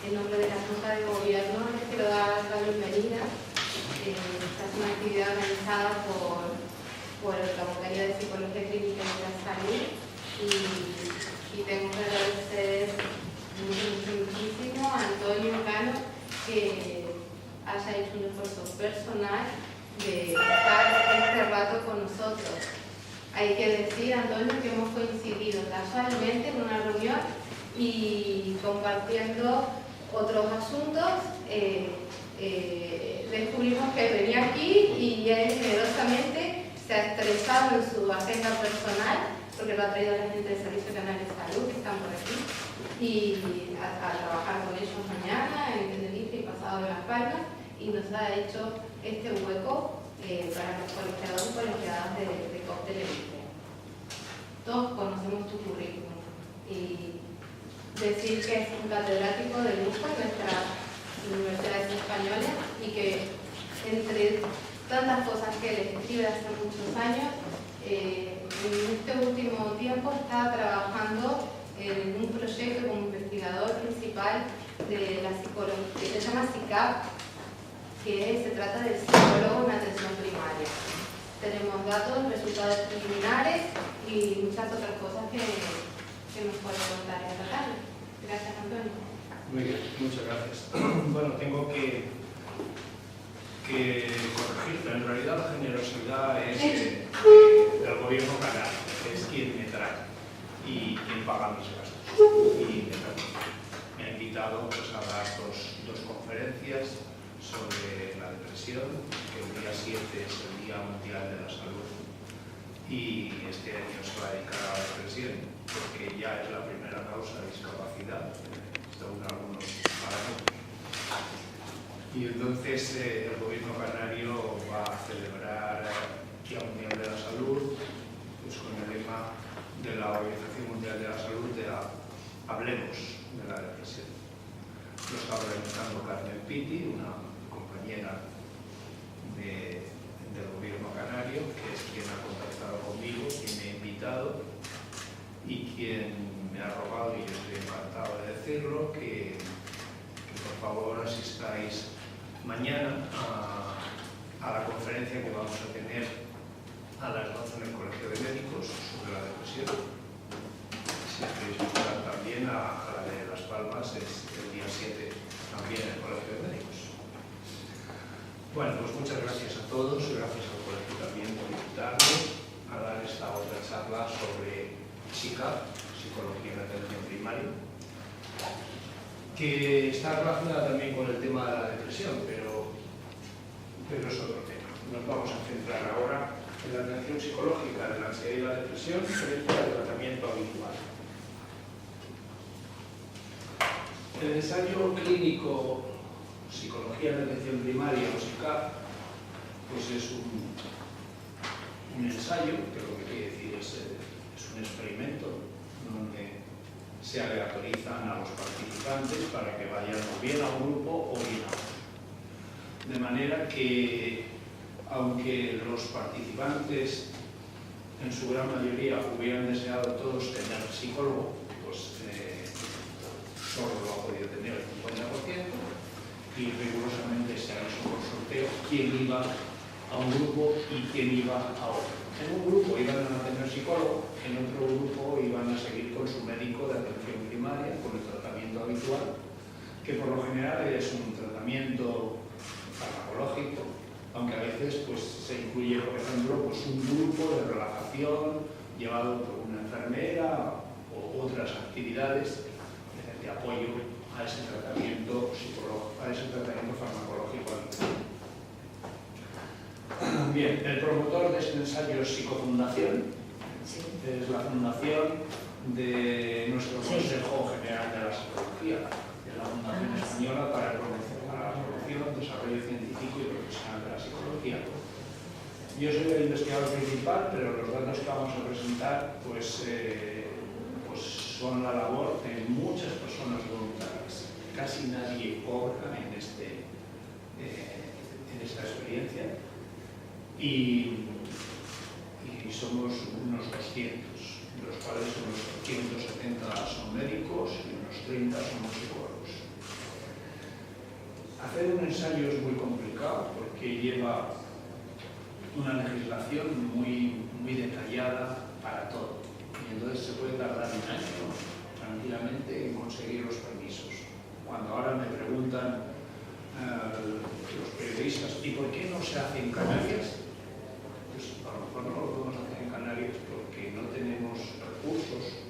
en nombre de la Junta de Gobierno les quiero dar la bienvenida. Esta es una actividad organizada por la Vocaría de Psicología Clínica y de la Salud y tengo que agradecer muchísimo a Antonio Cano que haya hecho un esfuerzo personal de estar este rato con nosotros. Hay que decir, Antonio, que hemos coincidido casualmente en una reunión y compartiendo otros asuntos, descubrimos que venía aquí y él generosamente se ha estresado en su agenda personal, porque lo ha traído a la gente del Servicio Canal de Salud, que están por aquí, y a trabajar con ellos mañana en Tenerife y pasado de Las Palmas, y nos ha hecho este hueco para los colegiados y colegiadas de Cóctel Elite. Todos conocemos tu currículum y decir que es un catedrático de lujo en nuestras universidades españolas y que entre tantas cosas que él escribe hace muchos años, en este último tiempo está trabajando en un proyecto como investigador principal de la psicología, que se llama SICAP, que se trata del psicólogo en atención primaria. Tenemos datos, resultados preliminares y muchas otras cosas que nos puede contar esta tarde. Gracias, Antonio. Muy bien, muchas gracias. Bueno, tengo que corregirte. En realidad la generosidad es del gobierno canario, que es quien me trae y quien paga mis gastos. Y me ha invitado pues, a dar dos conferencias sobre la depresión, que el día 7 es el Día Mundial de la Salud y este año se va a dedicar a la depresión porque ya es la primera causa de discapacidad según algunos parámetros. Y entonces el gobierno canario va a celebrar el Día Mundial de la Salud pues, con el lema de la Organización Mundial de la Salud de hablemos de la depresión. Lo está organizando Carmen Pitti, una compañera del gobierno canario, que es quien ha contactado conmigo, quien me ha invitado y quien me ha rogado, y yo estoy encantado de decirlo, que por favor asistáis mañana a la conferencia que vamos a tener a las 12 en el Colegio de Médicos sobre la depresión. Si queréis estar también a la de Las Palmas, es el día 7 también en el Colegio de Médicos. Bueno, pues muchas gracias a todos, gracias al colegio también por invitarnos a dar esta otra charla sobre SICAP, Psicología en Atención Primaria, que está relacionada también con el tema de la depresión, pero es otro tema. Nos vamos a centrar ahora en la atención psicológica de la ansiedad y la depresión frente al tratamiento habitual. El ensayo clínico Psicología en Atención Primaria o SICAP pues es un ensayo, que lo que quiere decir es un experimento donde se aleatorizan a los participantes para que vayan o bien a un grupo o bien a otro. De manera que, aunque los participantes en su gran mayoría hubieran deseado todos tener psicólogo, pues solo lo ha podido tener el 50%, y rigurosamente se ha hecho por sorteo quién iba a un grupo y quién iba a otro. En un grupo iban a tener psicólogo, en otro grupo iban a seguir con su médico de atención primaria, con el tratamiento habitual, que por lo general es un tratamiento farmacológico, aunque a veces pues, se incluye, por ejemplo, pues, un grupo de relajación llevado por una enfermera o otras actividades de apoyo a ese tratamiento farmacológico habitual. Bien, el promotor de este ensayo es Psicofundación, es la fundación de nuestro Consejo General de la Psicología, de la Fundación Española para la Promoción, Desarrollo Científico y Profesional de la Psicología. Yo soy el investigador principal, pero los datos que vamos a presentar pues son la labor de muchas personas voluntarias. Casi nadie cobra en esta experiencia y somos unos 200, de los cuales unos 170 son médicos y unos 30 somos psicólogos. Hacer un ensayo es muy complicado porque lleva una legislación muy detallada para todo. Y entonces se puede tardar un año tranquilamente en conseguir los permisos. Cuando ahora me preguntan los periodistas, ¿y por qué no se hace en Canarias? Pues a lo mejor no lo podemos hacer en Canarias porque no tenemos recursos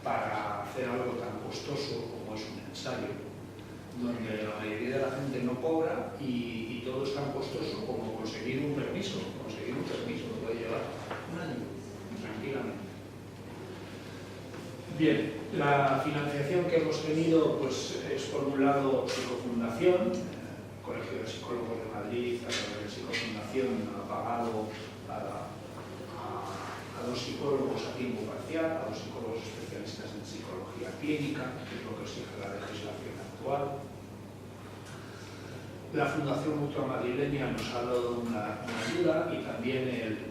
para hacer algo tan costoso como es un ensayo, donde la mayoría de la gente no cobra y todo es tan costoso como conseguir un permiso. Conseguir un permiso puede llevar un año, tranquilamente. Bien, la financiación que hemos tenido pues, es por un lado Psicofundación, Colegio de Psicólogos de Madrid, a través de Psicofundación ha pagado a 2 psicólogos a tiempo parcial, a 2 psicólogos especialistas en psicología clínica, que es lo que exige la legislación actual. La Fundación Mutua Madrileña nos ha dado una ayuda y también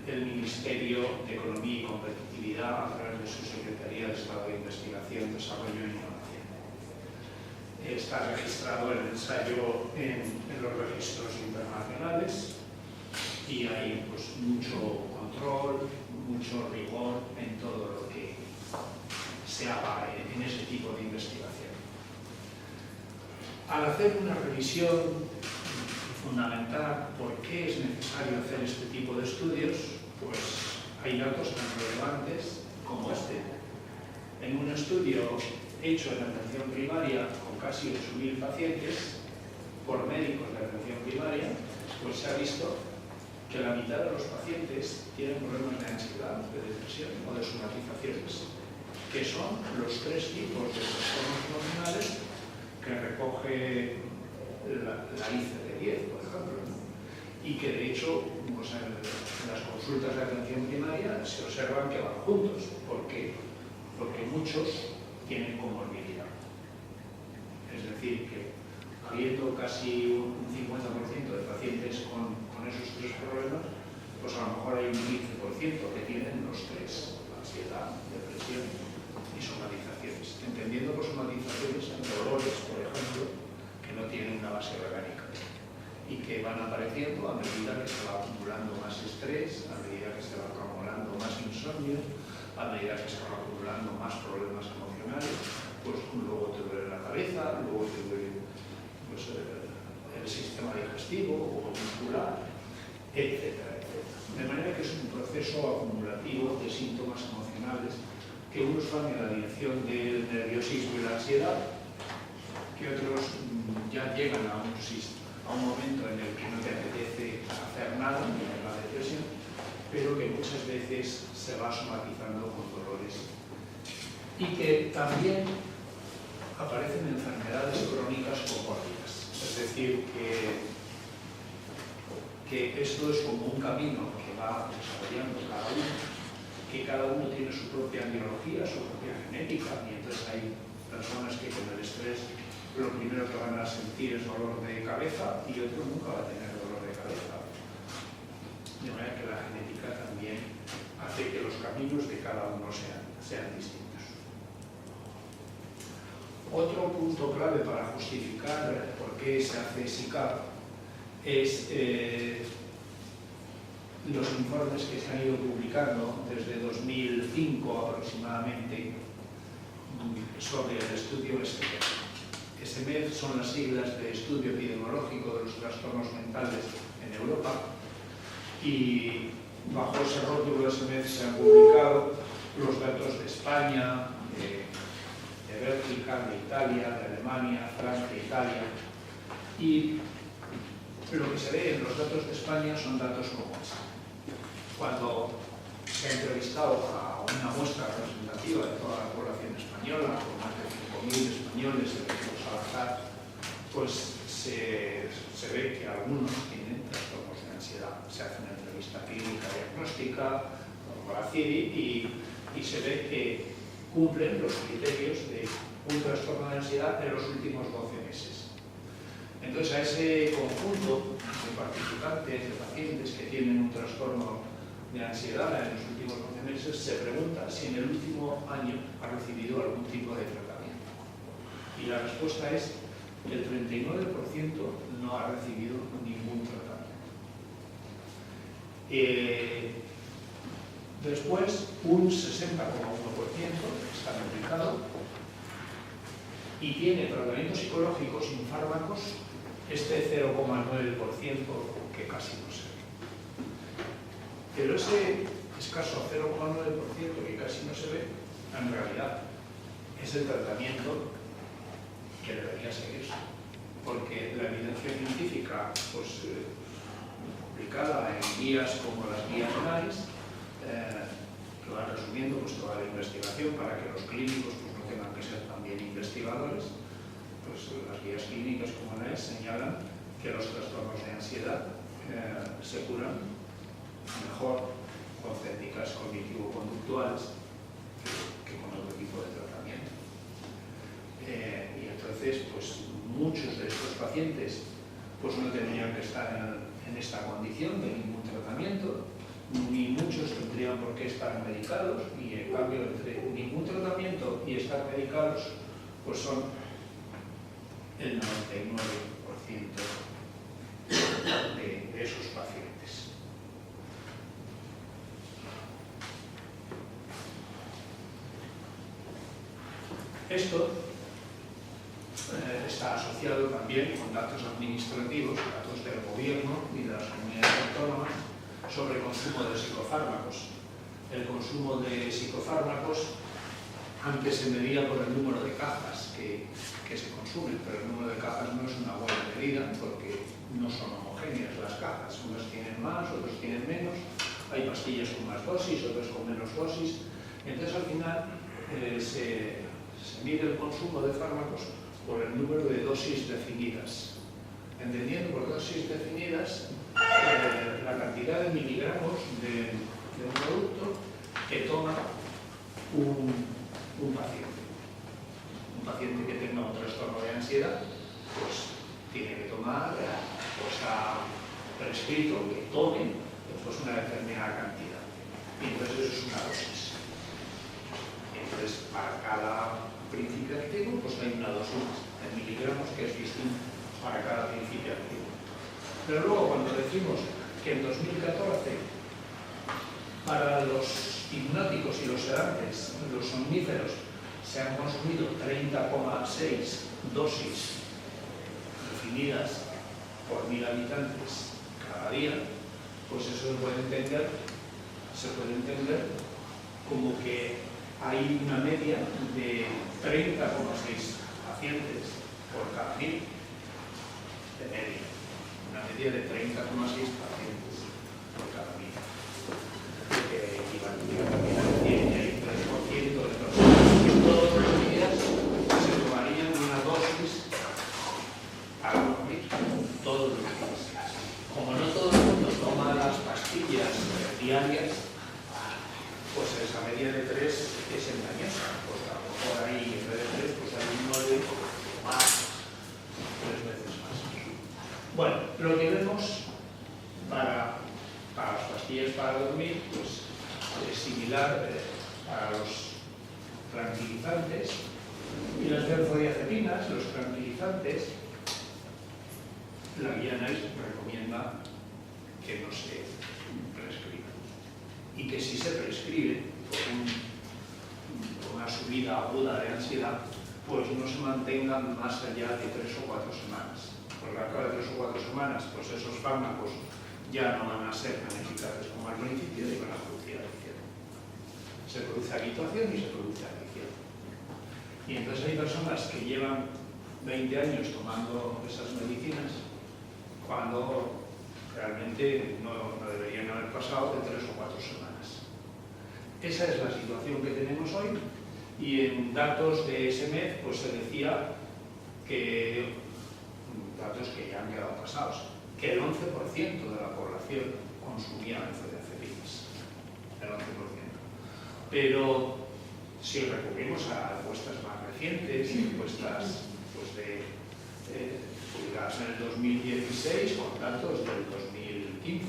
el Ministerio de Economía y Competitividad a través de su Secretaría de Estado de Investigación, Desarrollo e Innovación. Está registrado el ensayo en los registros internacionales y hay pues, mucho control, mucho rigor en todo lo que se haga en ese tipo de investigación. Al hacer una revisión fundamental por qué es necesario hacer este tipo de estudios, pues hay datos tan relevantes como este. En un estudio hecho en atención primaria con casi 8.000 pacientes por médicos de atención primaria, pues se ha visto que la mitad de los pacientes tienen problemas de ansiedad, de depresión o de somatizaciones, que son los 3 tipos de trastornos emocionales que recoge la ICD-10, por ejemplo, ¿no? Y que de hecho pues, en las consultas de atención primaria se observan que van juntos, porque muchos tienen comorbilidad. Es decir, que habiendo casi un 50% de pacientes con esos 3 problemas, pues a lo mejor hay un 15% que tienen los 3, ansiedad, depresión y somatizaciones. Entendiendo por somatizaciones en dolores, por ejemplo, que no tienen una base orgánica y que van apareciendo a medida que se va acumulando más estrés, a medida que se va acumulando más insomnio, a medida que se va acumulando más problemas emocionales, pues luego te duele la cabeza, luego te duele pues, el sistema digestivo o muscular, etcétera, etcétera. De manera que es un proceso acumulativo de síntomas emocionales que unos van en la dirección del nerviosismo y la ansiedad, que otros ya llegan a un momento en el que no te apetece hacer nada, ni en la depresión, pero que muchas veces se va somatizando con dolores. Y que también aparecen enfermedades crónicas comórbidas. Es decir, que esto es como un camino que va desarrollando cada uno, que cada uno tiene su propia biología, su propia genética, y entonces hay personas que con el estrés lo primero que van a sentir es dolor de cabeza y otro nunca va a tener dolor de cabeza. De manera que la genética también hace que los caminos de cada uno sean distintos. Otro punto clave para justificar por qué se hace SICAP es los informes que se han ido publicando desde 2005 aproximadamente sobre el estudio SMED. SMED son las siglas de Estudio Epidemiológico de los Trastornos Mentales en Europa y bajo ese rótulo SMED se han publicado los datos de España, de Bélgica, de Italia, de Alemania, Francia, Italia, y lo que se ve en los datos de España son datos como este. Cuando se ha entrevistado a una muestra representativa de toda la población española, con más de 5.000 españoles elegidos al azar, pues se ve que algunos tienen trastornos de ansiedad. Se hace una entrevista clínica diagnóstica con la CIDI y se ve que cumplen los criterios de un trastorno de ansiedad en los últimos 12 meses. Entonces, a ese conjunto de participantes, de pacientes que tienen un trastorno de ansiedad en los últimos 12 meses, se pregunta si en el último año ha recibido algún tipo de tratamiento. Y la respuesta es el 39% no ha recibido ningún tratamiento. Después, un 60,1% está medicado y tiene tratamientos psicológicos sin fármacos, este 0,9% que casi no se ve. Pero ese escaso 0,9% que casi no se ve, en realidad es el tratamiento que debería seguirse, porque la evidencia científica publicada en guías como las guías NICE que van resumiendo toda la investigación para que los clínicos no tengan que ser también investigadores, las guías clínicas como NICE señalan que los trastornos de ansiedad se curan mejor con técnicas cognitivo-conductuales que con otro tipo de tratamiento. Y entonces, muchos de estos pacientes no tendrían que estar en esta condición de ningún tratamiento, ni muchos tendrían por qué estar medicados, y en cambio entre ningún tratamiento y estar medicados son el 99% de esos pacientes. Esto está asociado también con datos administrativos, datos del gobierno y de las comunidades autónomas sobre consumo de psicofármacos. El consumo de psicofármacos antes se medía por el número de cajas que se consumen, pero el número de cajas no es una buena medida porque no son homogéneas las cajas. Unas tienen más, otras tienen menos, hay pastillas con más dosis, otras con menos dosis. Entonces al final se mide el consumo de fármacos por el número de dosis definidas. Entendiendo por dosis definidas la cantidad de miligramos de un producto que toma un paciente. Un paciente que tenga un trastorno de ansiedad, tiene que tomar, ha prescrito que tome una determinada cantidad. Y entonces eso es una dosis. Entonces, para cada principio activo, hay una dosis de miligramos que es distinta para cada principio activo. Pero luego, cuando decimos que en 2014, para los hipnóticos y los sedantes, los somníferos, se han consumido 30,6 dosis definidas por 1000 habitantes cada día, eso se puede entender como que hay una media de 30,6 pacientes por cada 1000 de media. Una media de 30,6 pacientes por cada 1000. Que equivaldría también a decir que hay un 3% de personas que todos los días se tomarían una dosis para dormir. Todos los días. Como no todo el mundo toma las pastillas diarias, esa media de 3 es engañosa. A lo mejor ahí, en vez de 3, hay un 9 más, 3 veces más. Bueno, lo que vemos para las pastillas para dormir es similar para los tranquilizantes y las benzodiazepinas. Los tranquilizantes, la guía NICE recomienda que no se prescriban y que si se prescribe por una subida aguda de ansiedad, no se mantengan más allá de 3 o 4 semanas. Porque al cabo de 3 o 4 semanas, esos fármacos ya no van a ser tan eficaces como al principio y van a producir adicción. Se produce habituación y se produce adicción. Y entonces hay personas que llevan 20 años tomando esas medicinas cuando realmente no deberían haber pasado de 3 o 4 semanas. Esa es la situación que tenemos hoy, y en datos de SMED se decía que, datos que ya han quedado pasados, que el 11% de la población consumía benzodiazepinas. El 11%. Pero si recurrimos a encuestas más recientes, encuestas publicadas en el 2016 con datos del 2015,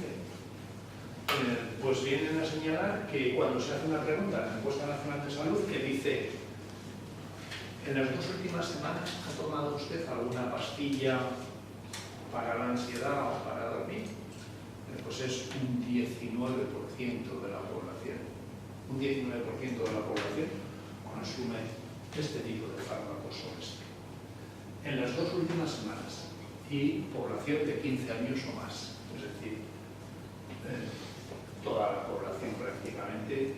vienen a señalar que cuando se hace una pregunta en la Encuesta Nacional de Salud que dice ¿En las 2 últimas semanas ha tomado usted alguna pastilla para la ansiedad o para dormir? Pues es un 19% de la población. Un 19% de la población consume este tipo de fármacos o este. En las 2 últimas semanas, y población de 15 años o más, es decir, toda la población prácticamente,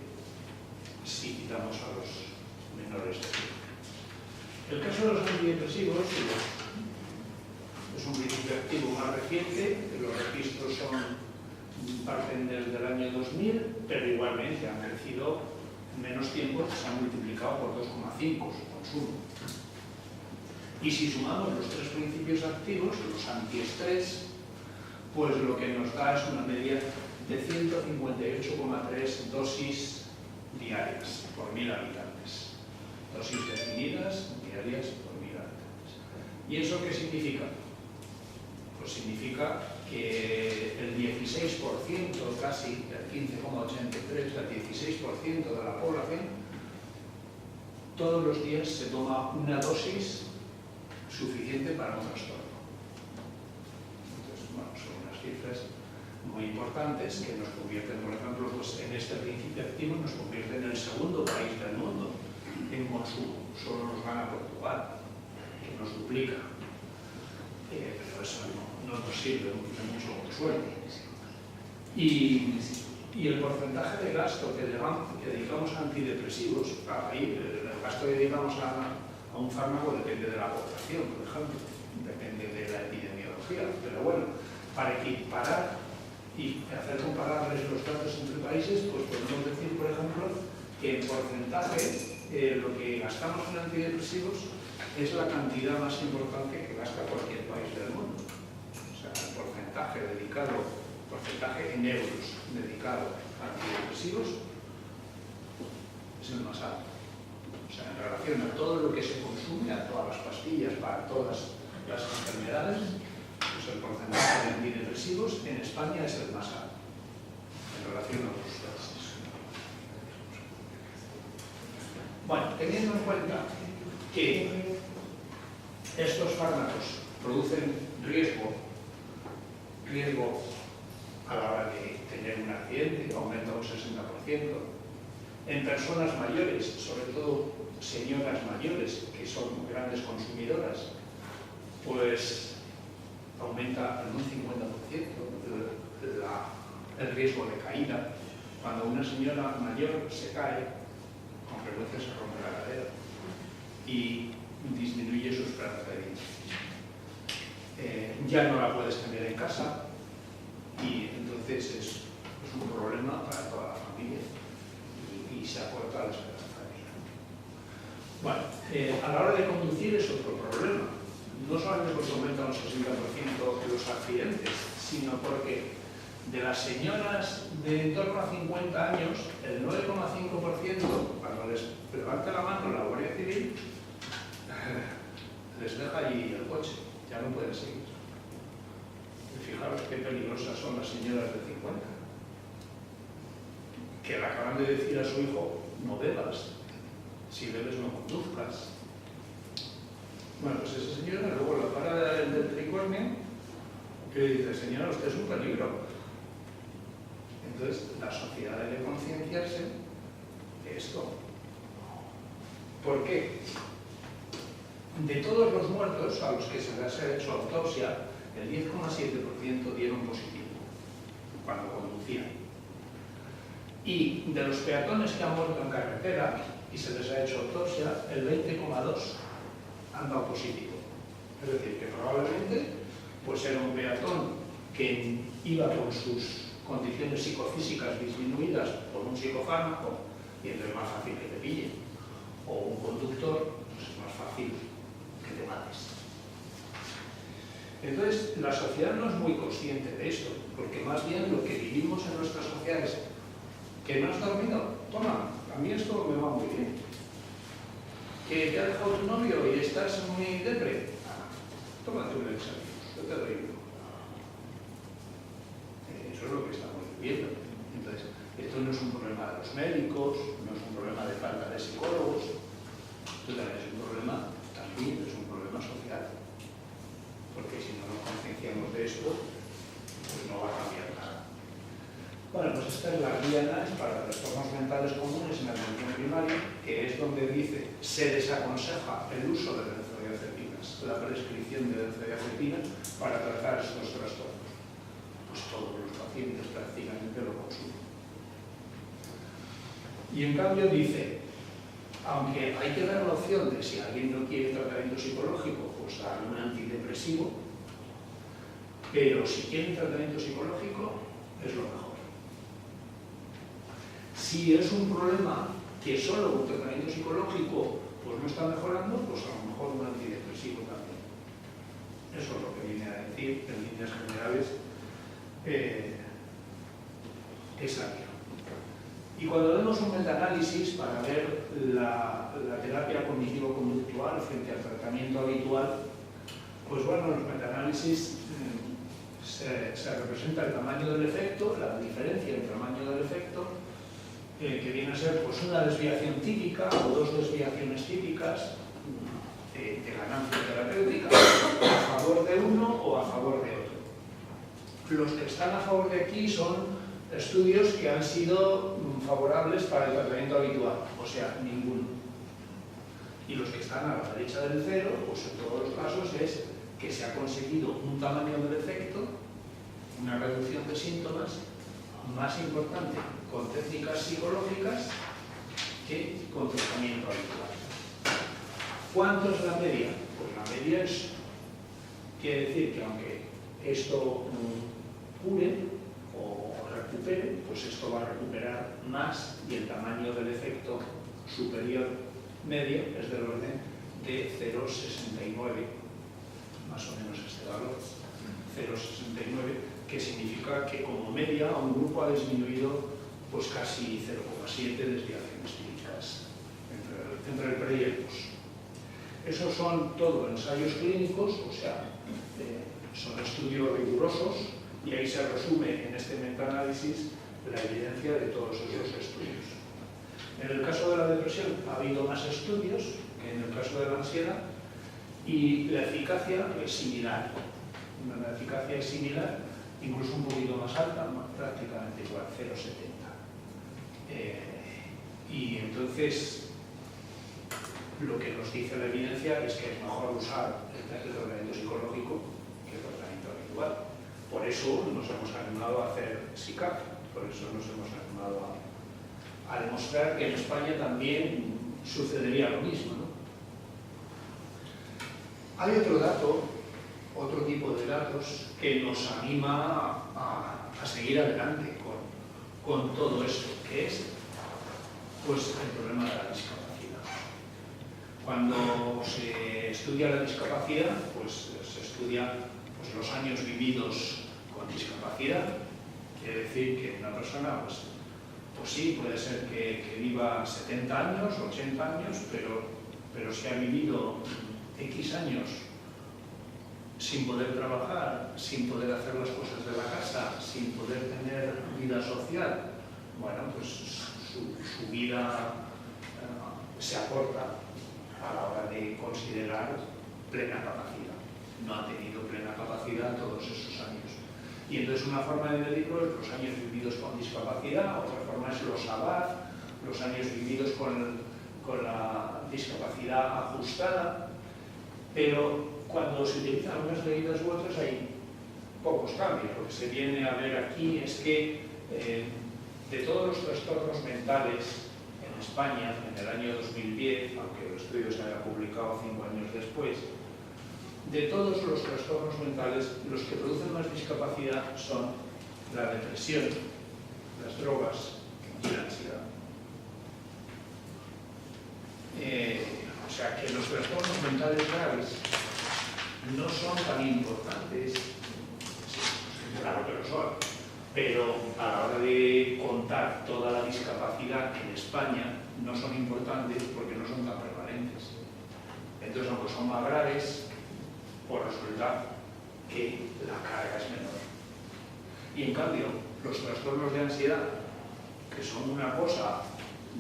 si quitamos a los menores de edad. El caso de los antidepresivos es un principio activo más reciente, los registros parten del año 2000, pero igualmente han crecido en menos tiempo, se han multiplicado por 2,5 su consumo. Y si sumamos los 3 principios activos, los antiestrés, pues lo que nos da es una media de 158,3 dosis diarias por 1000 habitantes. Dosis definidas diarias por 1000 habitantes. ¿Y eso qué significa? Pues significa que el 16%, casi el 15,83, el 16% de la población, todos los días se toma una dosis suficiente para un trastorno. Entonces, bueno, son unas cifras muy importantes que nos convierten, por ejemplo, pues en este principio activo nos convierte en el segundo país del mundo en consumo. Solo nos gana Portugal, que nos duplica. Pero eso no nos sirve de mucho consuelo. Y el porcentaje de gasto que dedicamos a antidepresivos, ahí el gasto que dedicamos a un fármaco depende de la población, por ejemplo, depende de la epidemiología, pero bueno, para equiparar y hacer comparables los datos entre países, pues podemos decir, por ejemplo, que en porcentaje lo que gastamos en antidepresivos es la cantidad más importante que gasta cualquier país del mundo. O sea, el porcentaje en euros dedicado a antidepresivos es el más alto. O sea, en relación a todo lo que se consume, a todas las pastillas, para todas las enfermedades, pues el porcentaje de antidepresivos en España es el más alto, en relación a otros países. Bueno, teniendo en cuenta que estos fármacos producen riesgo a la hora de tener un accidente, aumenta un 60%, en personas mayores, sobre todo señoras mayores que son grandes consumidoras, pues aumenta en un 50% el riesgo de caída. Cuando una señora mayor se cae, con frecuencia se rompe la cadera y disminuye su esperanza de vida. Ya no la puedes tener en casa y entonces es un problema para toda la familia y se acorta la esperanza de vida. Bueno, a la hora de conducir es otro problema. No solamente porque aumentan un 60% los accidentes, sino porque de las señoras de en torno a 50 años, el 9,5%, cuando les levanta la mano la Guardia Civil, les deja allí el coche, ya no pueden seguir. Y fijaros qué peligrosas son las señoras de 50, que le acaban de decir a su hijo, no bebas, si bebes no conduzcas. Bueno, pues esa señora luego la para del tricornio que le dice, señora, usted es un peligro. Entonces, la sociedad debe concienciarse de esto. ¿Por qué? De todos los muertos a los que se les ha hecho autopsia, el 10,7% dieron positivo cuando conducían. Y de los peatones que han muerto en carretera y se les ha hecho autopsia, el 20,2% han dado positivo. Es decir, que probablemente pues era un peatón que iba con sus condiciones psicofísicas disminuidas por un psicofármaco y entonces es más fácil que te pillen. O un conductor, pues es más fácil que te mates. Entonces, la sociedad no es muy consciente de esto, porque más bien lo que vivimos en nuestras sociedades, que no has dormido, toma, a mí esto me va muy bien. Que te ha dejado tu novio y estás muy depre, tómate un examen, yo te doy uno. Eso es lo que estamos viviendo. Entonces, esto no es un problema de los médicos, no es un problema de falta de psicólogos, Entonces es un problema, también es un problema social, porque si no nos concienciamos de esto, pues no va a cambiar nada. Bueno, pues esta es la guía NICE para trastornos mentales comunes en la atención primaria, que es donde dice se desaconseja el uso de benzodiazepinas, la prescripción de benzodiazepinas para tratar estos trastornos. Pues todos los pacientes prácticamente lo consumen. Y en cambio dice, aunque hay que dar la opción de si alguien no quiere tratamiento psicológico, pues darle un antidepresivo, pero si quiere tratamiento psicológico es lo mejor. Si es un problema que solo un tratamiento psicológico pues no está mejorando, pues a lo mejor un antidepresivo también. Eso es lo que viene a decir en líneas generales esa guía. Y cuando vemos un metaanálisis para ver la terapia cognitivo-conductual frente al tratamiento habitual, pues bueno, en los metaanálisis se representa el tamaño del efecto, la diferencia del tamaño del efecto, que viene a ser pues una desviación típica o dos desviaciones típicas de ganancia terapéutica a favor de uno o a favor de otro. Los que están a favor de aquí son estudios que han sido favorables para el tratamiento habitual, o sea, ninguno. Y los que están a la derecha del cero, pues en todos los casos es que se ha conseguido un tamaño del efecto, una reducción de síntomas más importante con técnicas psicológicas que con tratamiento habitual. ¿Cuánto es la media? Pues la media quiere decir que aunque esto cure o recupere, pues esto va a recuperar más y el tamaño del efecto superior medio es del orden de 0,69, más o menos este valor, 0,69, que significa que como media un grupo ha disminuido pues casi 0,7 desviaciones típicas entre el pre y el post. Esos son todo ensayos clínicos, o sea, son estudios rigurosos y ahí se resume en este metaanálisis la evidencia de todos esos estudios. En el caso de la depresión ha habido más estudios que en el caso de la ansiedad y la eficacia es similar. La eficacia es similar, incluso un poquito más alta, prácticamente igual, 0,70. Y entonces lo que nos dice la evidencia es que es mejor usar el tratamiento psicológico que el tratamiento habitual. Por eso nos hemos animado a hacer SICAP, por eso nos hemos animado a demostrar que en España también sucedería lo mismo, ¿no? Hay otro dato, otro tipo de datos que nos anima a seguir adelante con todo esto, que es pues, el problema de la discapacidad. Cuando se estudia la discapacidad, pues se estudia pues, los años vividos con discapacidad. Quiere decir que una persona, pues sí, puede ser que viva 70 años, 80 años, pero si ha vivido X años sin poder trabajar, sin poder hacer las cosas de la casa, sin poder tener vida social, bueno, pues su vida se acorta a la hora de considerar plena capacidad. No ha tenido plena capacidad todos esos años. Y entonces una forma de medirlo es los años vividos con discapacidad, otra forma es los ABAD, los años vividos con la discapacidad ajustada, pero cuando se utilizan unas medidas u otras hay pocos cambios. Lo que se viene a ver aquí es que de todos los trastornos mentales en España, en el año 2010, aunque el estudio se haya publicado 5 años después, de todos los trastornos mentales, los que producen más discapacidad son la depresión, las drogas y la ansiedad. O sea que los trastornos mentales graves no son tan importantes, claro que lo son, pero a la hora de contar toda la discapacidad en España no son importantes porque no son tan prevalentes. Entonces, aunque son más graves, pues resulta que la carga es menor. Y en cambio, los trastornos de ansiedad, que son una cosa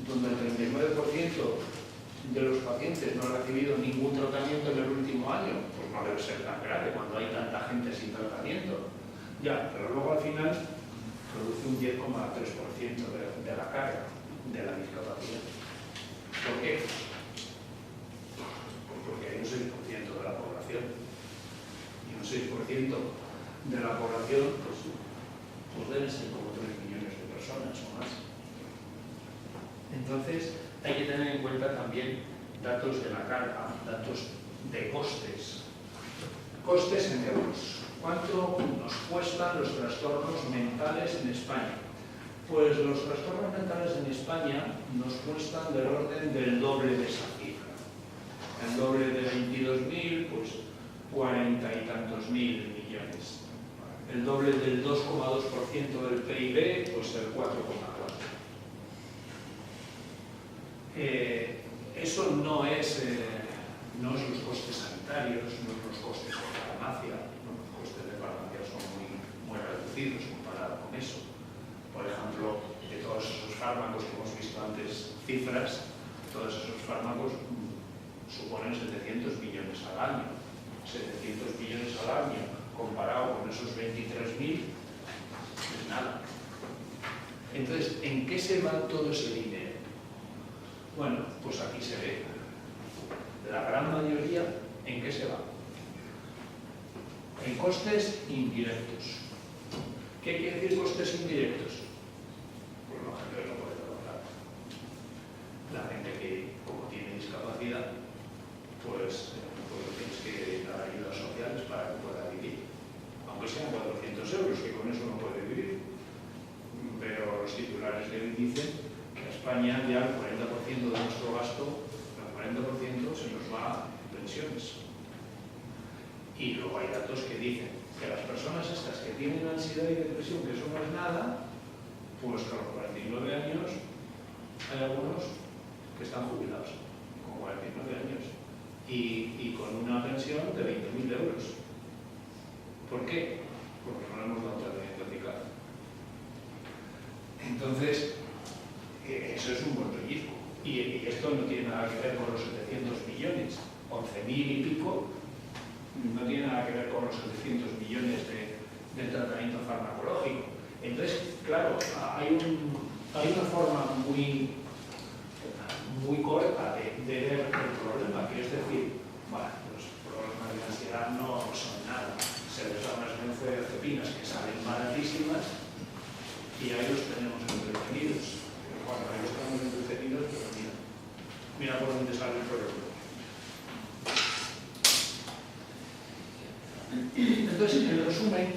donde el 39% de los pacientes no ha recibido ningún tratamiento en el último año, pues no debe ser tan grave cuando hay tanta gente sin tratamiento. Ya, pero luego al final produce un 10,3% de la carga de la discapacidad. ¿Por qué? Pues porque hay un 6% de la población. Y un 6% de la población pues deben ser como 3 millones de personas o más. Entonces, hay que tener en cuenta también datos de la carga, datos de costes. Costes en euros. ¿Cuánto nos cuestan los trastornos mentales en España? Pues los trastornos mentales en España nos cuestan del orden del doble de esa cifra. El doble de 22.000, pues 40 y tantos mil millones. El doble del 2,2% del PIB, pues el 4,4%. Eso no es los costes sanitarios, no es los costes de farmacia. Los costes de farmacia son muy reducidos comparado con eso. Por ejemplo, de todos esos fármacos que hemos visto antes, cifras, todos esos fármacos suponen 700 millones al año. 700 millones al año comparado con esos 23.000 es nada. Entonces, ¿en qué se va todo ese dinero? Bueno, pues aquí se ve. La gran mayoría, ¿en qué se va? En costes indirectos. ¿Qué quiere decir costes indirectos? Pues la gente que no puede trabajar. La gente que, como tiene discapacidad, pues tienes que dar ayudas sociales para que pueda vivir. Aunque sean 400 euros, que con eso no puede vivir. Pero los titulares de hoy dicen que a España ya el 40% de nuestro gasto, el 40% se nos va en pensiones. Y luego hay datos que dicen que las personas estas que tienen ansiedad y depresión, que eso no es nada, pues a los 49 años hay algunos que están jubilados con 49 años y con una pensión de 20.000 euros. ¿Por qué? Porque no le hemos dado tratamiento eficaz. Entonces, eso es un buen pellizco. Y esto no tiene nada que ver con los 700 millones, 11.000 y pico, no tiene nada que ver con los 700 millones de tratamiento farmacológico. Entonces, claro, hay una forma muy corta de ver el problema, que es decir, bueno, los problemas de ansiedad no son nada. Se les da unas benzodiazepinas que salen baratísimas y ahí los tenemos entretenidos. Pero bueno, ahí estamos entretenidos, pero mira por dónde sale el problema. Entonces, en resumen,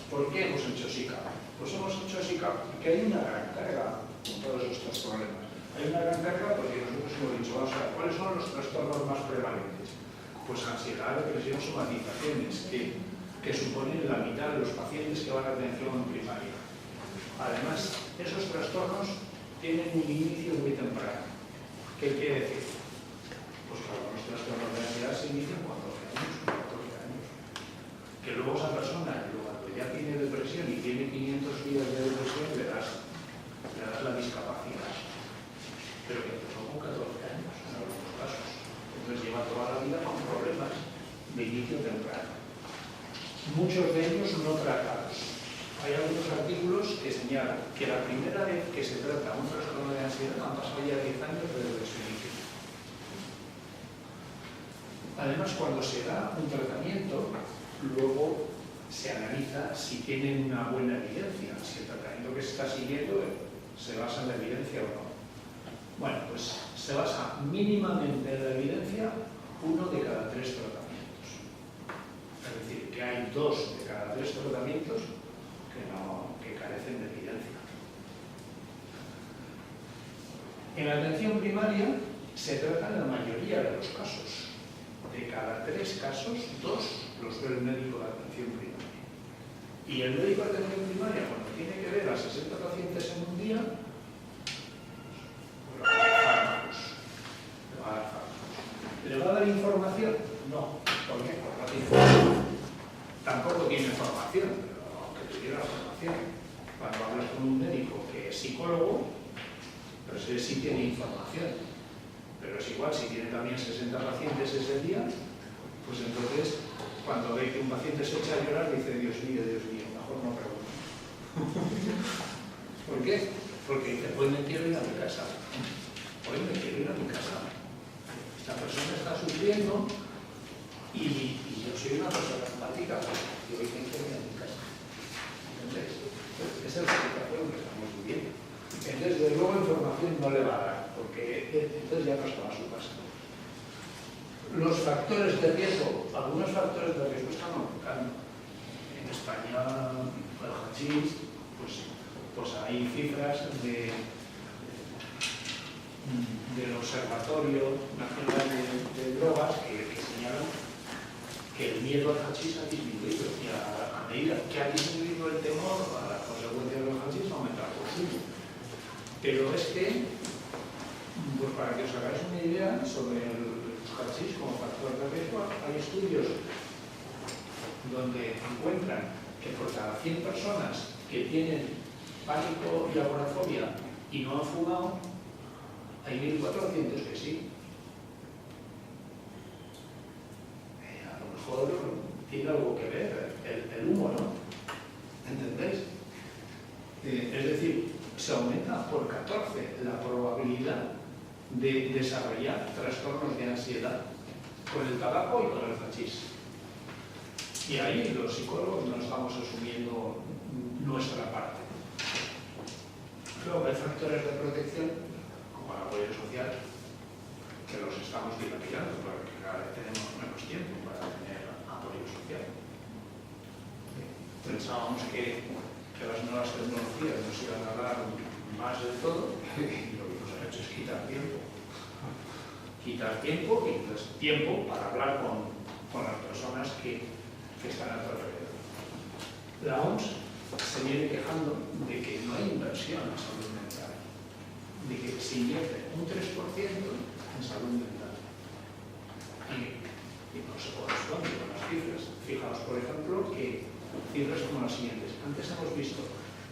¿por qué hemos hecho SICAP? Pues hemos hecho SICAP porque hay una gran carga con todos estos problemas. Hay una gran carga porque nosotros hemos dicho, vamos a ver, ¿cuáles son los trastornos más prevalentes? Pues ansiedad, depresión, somatizaciones, que suponen la mitad de los pacientes que van a atención primaria. Además, esos trastornos tienen un inicio muy temprano. ¿Qué quiere decir? Pues que algunos trastornos de ansiedad se inician con 12 años, 14 años. Que luego esa persona, cuando ya tiene depresión y tiene 500 días de depresión, le das la discapacidad. Pero que empezó con 14 años en algunos casos. Entonces lleva toda la vida con problemas de inicio temprano. Muchos de ellos no tratados. Hay algunos artículos que señalan que la primera vez que se trata un trastorno de ansiedad han pasado ya 10 años desde su inicio. Además, cuando se da un tratamiento, luego se analiza si tienen una buena evidencia, si el tratamiento que se está siguiendo se basa en la evidencia o no. Bueno, pues se basa mínimamente en la evidencia 1 de cada 3 tratamientos. Es decir, que hay 2 de cada 3 tratamientos que carecen de evidencia. En la atención primaria se trata en la mayoría de los casos. De cada 3 casos, 2 los ve el médico de atención primaria. Y el médico de atención primaria, cuando tiene que ver a 60 pacientes en un día, pues le va a dar fármacos. ¿Le va a dar información? No. ¿Por qué? Porque no tiene información. Tampoco tiene formación, pero aunque tuviera formación. Cuando hablas con un médico que es psicólogo, pero sí tiene información. Pero pero es igual, si tiene también 60 pacientes ese día, pues entonces, cuando ve que un paciente se echa a llorar, dice, Dios mío, mejor no pregunto. ¿Por qué? Porque dice, hoy me quiero ir a mi casa. Hoy me quiero ir a mi casa. Esta persona está sufriendo y yo soy una persona empática y hoy me quiero ir a mi casa. ¿Entendés? Esa es la situación que estamos viviendo. Entonces, desde luego, información no le va a dar, porque entonces ya no está a su casa. Los factores de riesgo, algunos factores de riesgo están aumentando. En España, el hachís, pues hay cifras del Observatorio Nacional de Drogas que señalan que el miedo al hachís ha disminuido y a medida que ha disminuido el temor a las consecuencias del hachís aumenta el consumo. Pero es que, pues para que os hagáis una idea sobre el hachís como factor de riesgo, hay estudios donde encuentran que por cada 100 personas que tienen pánico y agorafobia y no han fumado, hay 1.400 que sí. A lo mejor tiene algo que ver el humo, ¿no? ¿Entendéis? Es decir, se aumenta por 14 la probabilidad de desarrollar trastornos de ansiedad con el tabaco y con el hachís. Y ahí los psicólogos no estamos asumiendo nuestra parte. Luego hay factores de protección, como el apoyo social, que los estamos dilapidando porque cada vez tenemos menos tiempo para tener apoyo social. Pensábamos que las nuevas tecnologías nos iban a dar más de todo y lo que nos han hecho es quitar tiempo. Quitar tiempo y entonces tiempo para hablar con las personas que están a tu alrededor. La OMS se viene quejando de que no hay inversión en salud mental, de que se invierte un 3% en salud mental y no se corresponde con las cifras. Fijaos, por ejemplo, que cifras como las siguientes. Antes hemos visto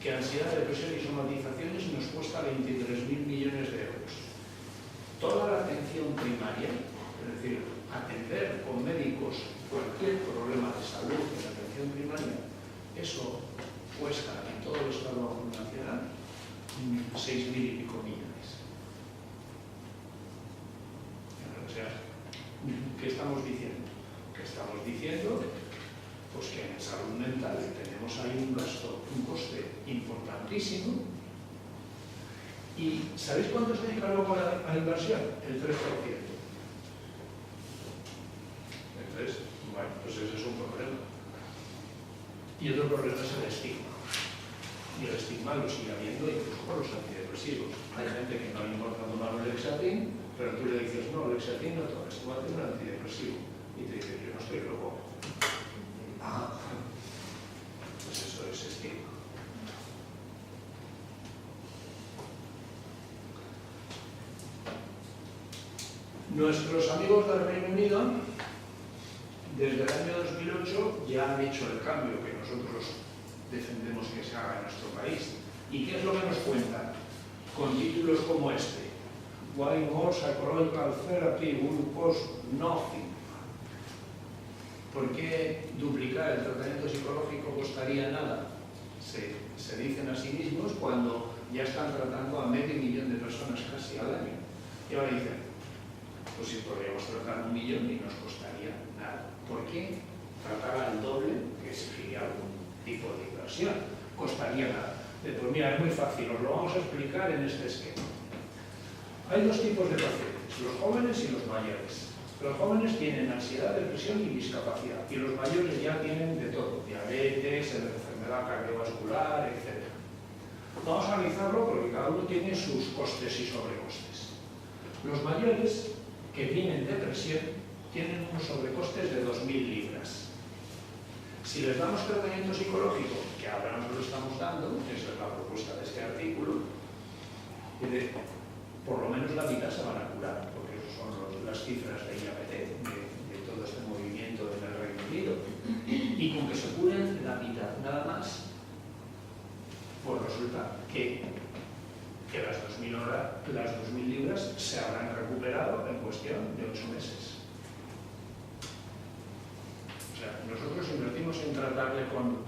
que ansiedad, depresión y somatizaciones nos cuesta 23.000 millones de euros. Toda la atención primaria, es decir, atender con médicos cualquier problema de salud en la atención primaria, eso cuesta en todo el Estado nacional 6.000 y pico millones. O sea, ¿qué estamos diciendo? Que estamos diciendo pues que en salud mental tenemos ahí un gasto, un coste importantísimo. ¿Y sabéis cuánto se dedica luego a la inversión? El 3%. Entonces, bueno, pues ese es un problema. Y otro problema es el estigma. Y el estigma lo sigue habiendo incluso con los antidepresivos. Hay gente que no le importa tomar un Lexatin, pero tú le dices, no, Lexatin no tomes, tú haces un antidepresivo. Y te dice, yo no estoy loco. Pues eso es estigma. Nuestros amigos del Reino Unido, desde el año 2008, ya han hecho el cambio que nosotros defendemos que se haga en nuestro país. ¿Y qué es lo que nos cuentan? Con títulos como este: Why more psychological therapy will cost nothing. ¿Por qué duplicar el tratamiento psicológico costaría nada? Se dicen a sí mismos cuando ya están tratando a 500.000 de personas casi al año. Y ahora dicen, pues si podríamos tratar 1 millón y nos costaría nada. ¿Por qué tratar al doble, que exigiría algún tipo de inversión? Costaría nada. Pues mira, es muy fácil, os lo vamos a explicar en este esquema. Hay dos tipos de pacientes, los jóvenes y los mayores. Los jóvenes tienen ansiedad, depresión y discapacidad, y los mayores ya tienen de todo, diabetes, enfermedad cardiovascular, etc. Vamos a analizarlo porque cada uno tiene sus costes y sobrecostes. Los mayores que tienen depresión tienen unos sobrecostes de 2.000 libras. Si les damos tratamiento psicológico, que ahora nos lo estamos dando, esa es la propuesta de este artículo, por lo menos la mitad se van a curar, porque esas son las cifras de IAPT, de todo este movimiento en el Reino Unido. Y con que se curen la mitad nada más, pues resulta que las 2.000 las 2.000 libras se habrán recuperado en cuestión de 8 meses. O sea, nosotros invertimos en tratarle con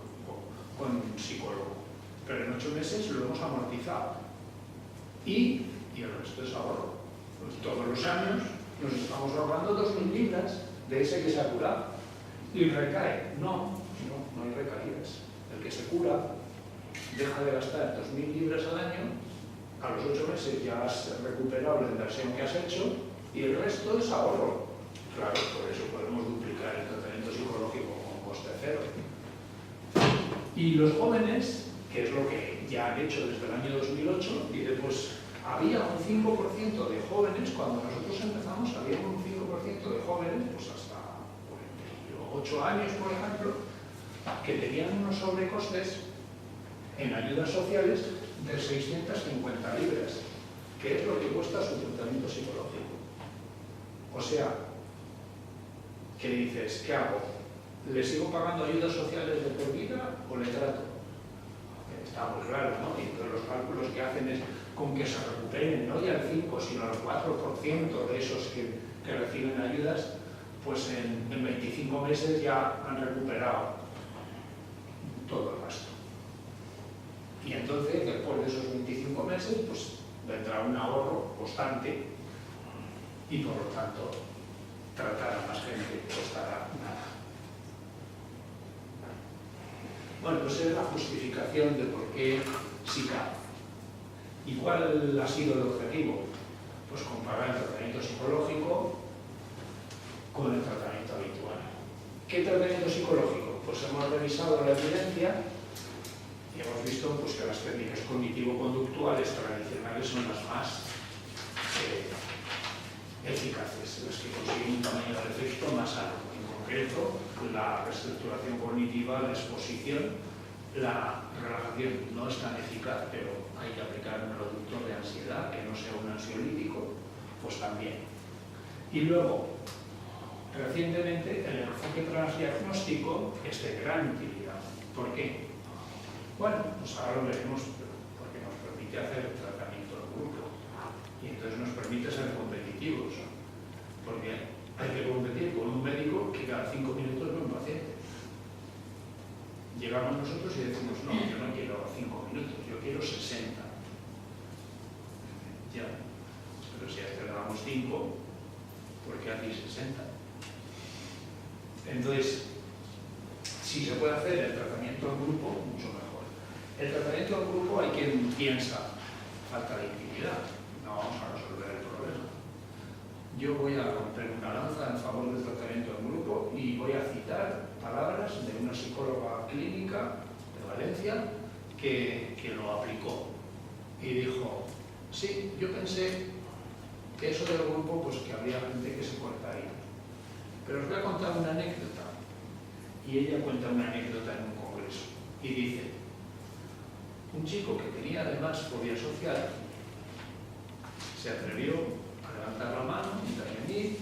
un psicólogo, pero en 8 meses lo hemos amortizado. Y el resto es ahorro. Pues todos los años nos estamos ahorrando 2.000 libras de ese que se ha curado. ¿Y recae? No hay recaídas. El que se cura deja de gastar 2.000 libras al año, a los 8 meses ya has recuperado la inversión que has hecho y el resto es ahorro. Claro, por eso podemos duplicar el tratamiento psicológico con coste cero. Y los jóvenes, que es lo que ya han hecho desde el año 2008, dice, pues había un 5% de jóvenes, cuando nosotros empezamos, había un 5% de jóvenes, pues hasta 48 años, por ejemplo, que tenían unos sobrecostes en ayudas sociales de 650 libras, que es lo que cuesta su tratamiento psicológico. O sea, ¿qué dices? ¿Qué hago? ¿Le sigo pagando ayudas sociales de por vida o le trato? Está muy claro, ¿no? Y entonces los cálculos que hacen es con que se recuperen, no ya el 5, sino el 4% de esos que reciben ayudas, pues en 25 meses ya han recuperado todo el gasto. Y entonces, después de esos 25 meses, pues vendrá un ahorro constante y por lo tanto tratar a más gente costará nada. Bueno, pues es la justificación de por qué SICAP. ¿Y cuál ha sido el objetivo? Pues comparar el tratamiento psicológico con el tratamiento habitual. ¿Qué tratamiento psicológico? Pues hemos revisado la evidencia y hemos visto pues, que las técnicas cognitivo-conductuales tradicionales son las más eficaces, las que consiguen un tamaño de efecto más alto. En concreto, la reestructuración cognitiva, la exposición, la relajación no es tan eficaz, pero hay que aplicar un reductor de ansiedad que no sea un ansiolítico, pues también. Y luego, recientemente, el enfoque transdiagnóstico es de gran utilidad. ¿Por qué? Bueno, pues ahora lo veremos, porque nos permite hacer tratamiento en grupo y entonces nos permite ser competitivos, porque hay que competir con un médico que cada 5 minutos ve un paciente. Llegamos nosotros y decimos, no, yo no quiero 5 minutos, yo quiero 60. Ya, pero si a este le damos 5, ¿por qué aquí 60? Entonces, si se puede hacer el tratamiento en grupo, mucho mejor. El tratamiento en grupo hay quien piensa, falta de intimidad, no vamos a resolver el problema. Yo voy a romper una lanza en favor del tratamiento en grupo y voy a citar palabras de una psicóloga clínica de Valencia que lo aplicó y dijo, sí, yo pensé que eso del grupo, pues que habría gente que se cortaría. Pero os voy a contar una anécdota. Y ella cuenta una anécdota en un congreso y dice, un chico que tenía además fobia social se atrevió a levantar la mano, intervenir,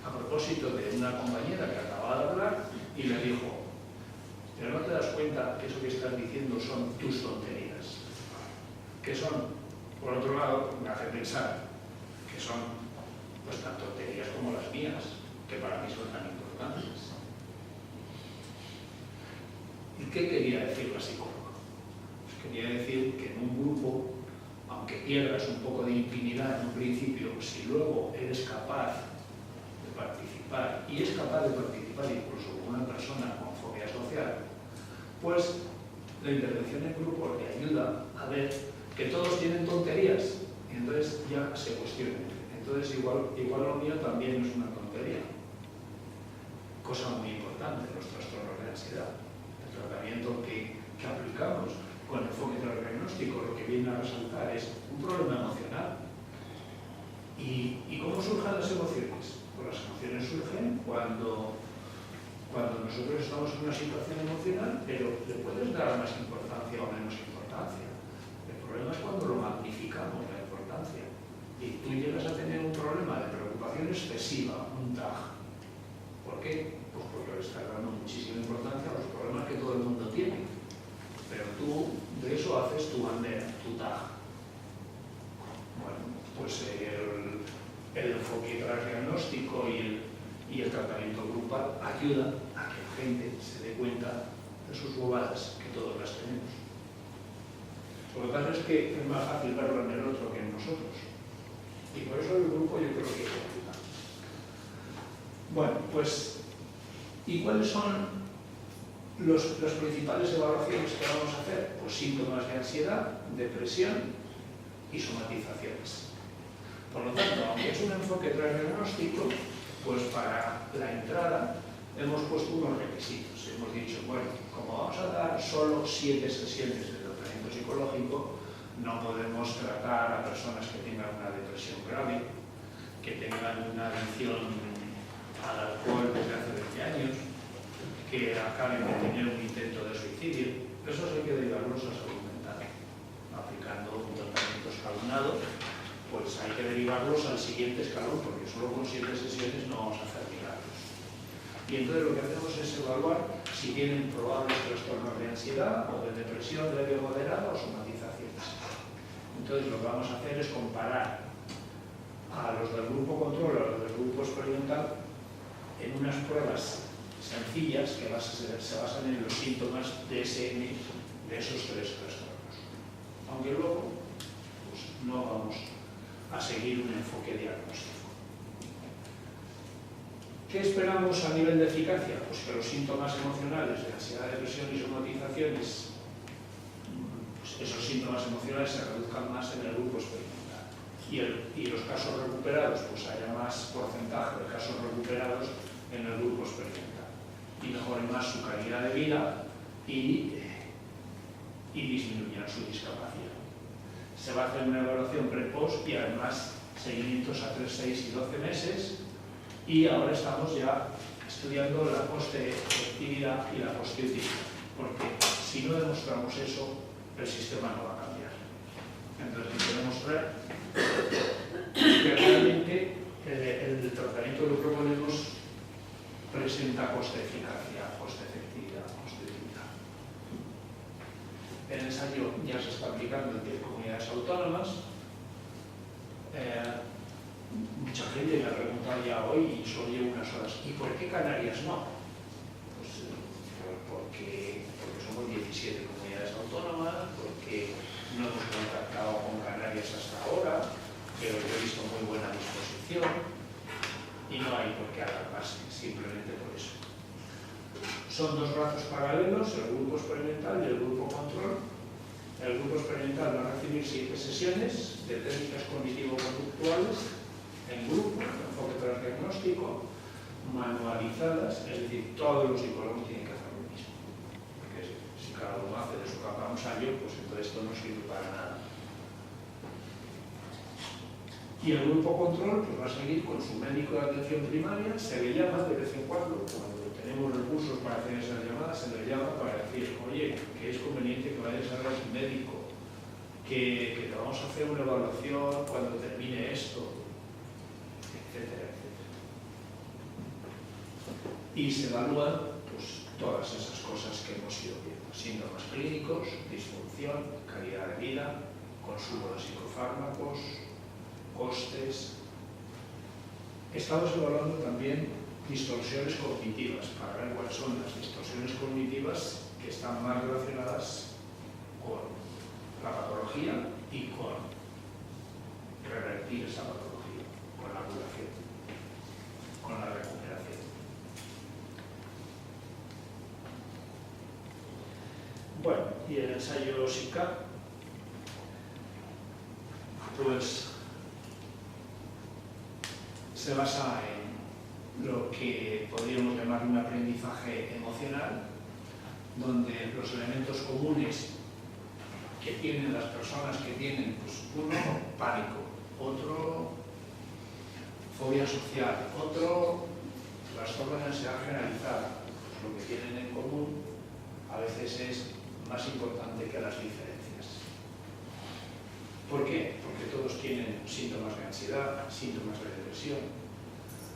a propósito de una compañera que acababa de hablar y le dijo, pero no te das cuenta que eso que estás diciendo son tus tonterías. ¿Qué son? Por otro lado, me hace pensar que son pues tan tonterías como las mías, que para mí son tan importantes. ¿Y qué quería decir la psicóloga? Pues quería decir que en un grupo, aunque pierdas un poco de intimidad en un principio, si luego eres capaz de participar, y es capaz de participar incluso con una persona con fobia social, pues la intervención en grupo le ayuda a ver que todos tienen tonterías, y entonces ya se cuestionan. Entonces igual lo mío también es una tontería. Cosa muy importante, los trastornos de ansiedad. El tratamiento que aplicamos con el enfoque transdiagnóstico lo que viene a resaltar es un problema emocional. ¿Y cómo surgen las emociones? Pues las emociones surgen cuando nosotros estamos en una situación emocional, pero le puedes dar más importancia o menos importancia. El problema es cuando lo magnificamos, la importancia. Y tú llegas a tener un problema de preocupación excesiva, un TAG. ¿Por qué? Pues porque le estás dando muchísima importancia a los problemas que todo el mundo tiene. Pero tú de eso haces tu bandera, tu TAG. pues el enfoque transdiagnóstico y el tratamiento grupal ayuda a que la gente se dé cuenta de sus bobadas, que todos las tenemos. Lo que pasa es que es más fácil verlo en el otro que en nosotros. Y por eso el grupo yo creo que ayuda. Bueno, pues, ¿y cuáles son las principales evaluaciones que vamos a hacer? Pues síntomas de ansiedad, depresión y somatizaciones. Por lo tanto, aunque es un enfoque transdiagnóstico, pues para la entrada hemos puesto unos requisitos. Hemos dicho, bueno, como vamos a dar solo 7 sesiones de tratamiento psicológico, no podemos tratar a personas que tengan una depresión grave, que tengan una adicción al alcohol desde hace 20 años, que acaben de tener un intento de suicidio. Esos hay que derivarlos a salud mental. Aplicando un tratamiento escalonado, pues hay que derivarlos al siguiente escalón, porque solo con 7 sesiones no vamos a hacer milagros. Y entonces lo que hacemos es evaluar si tienen probables trastornos de ansiedad o de depresión leve o moderada o somatizaciones. Entonces lo que vamos a hacer es comparar a los del grupo control a los del grupo experimental en unas pruebas sencillas que se basan en los síntomas DSM de esos 3 trastornos. Aunque luego pues, no vamos a seguir un enfoque diagnóstico. ¿Qué esperamos a nivel de eficacia? Pues que los síntomas emocionales de ansiedad, depresión y somatizaciones, pues esos síntomas emocionales se reduzcan más en el grupo experimental. Y los casos recuperados, pues haya más porcentaje de casos recuperados en el grupo experimental. Y mejoren más su calidad de vida y disminuyan su discapacidad. Se va a hacer una evaluación pre-post y además seguimientos a 3, 6 y 12 meses. Y ahora estamos ya estudiando la post-efectividad y la post-utilidad, porque si no demostramos eso, el sistema no va a cambiar. Entonces hay que demostrar que realmente el tratamiento que proponemos presenta post-eficacia, post-efectividad, post-utilidad. El ensayo ya se está aplicando en 10 comunidades autónomas. Mucha gente me ha preguntado ya hoy, y solo llevo unas horas, ¿y por qué Canarias no? Pues porque somos 17 comunidades autónomas, porque no hemos contactado con Canarias hasta ahora, pero yo he visto muy buena disposición y no hay por qué alarmarse, simplemente por eso. Son 2 brazos paralelos, el grupo experimental y el grupo control. El grupo experimental va a recibir 7 sesiones de técnicas cognitivo-conductuales en grupo, en enfoque transdiagnóstico, manualizadas, es decir, todos los psicólogos tienen que hacer lo mismo. Porque si cada uno hace de su capa un sallo, pues entonces esto no sirve para nada. Y el grupo control pues, va a seguir con su médico de atención primaria, se le llama de vez en cuando tenemos recursos para hacer esas llamadas, se le llama para decir, oye, que es conveniente que vayas a ver a tu médico, que te vamos a hacer una evaluación cuando termine esto, etcétera, etcétera. Y se evalúan pues, todas esas cosas que hemos ido viendo. Síntomas clínicos, disfunción, calidad de vida, consumo de psicofármacos, costes. Estamos evaluando también distorsiones cognitivas para ver cuáles son las distorsiones cognitivas que están más relacionadas con la patología y con revertir esa patología, con la curación, con la recuperación. Bueno, y el ensayo SICA, pues se basa en lo que podríamos llamar un aprendizaje emocional, donde los elementos comunes que tienen las personas que tienen, pues uno, pánico, otro, fobia social, otro, trastorno de ansiedad generalizada, pues lo que tienen en común a veces es más importante que las diferencias. ¿Por qué? Porque todos tienen síntomas de ansiedad, síntomas de depresión.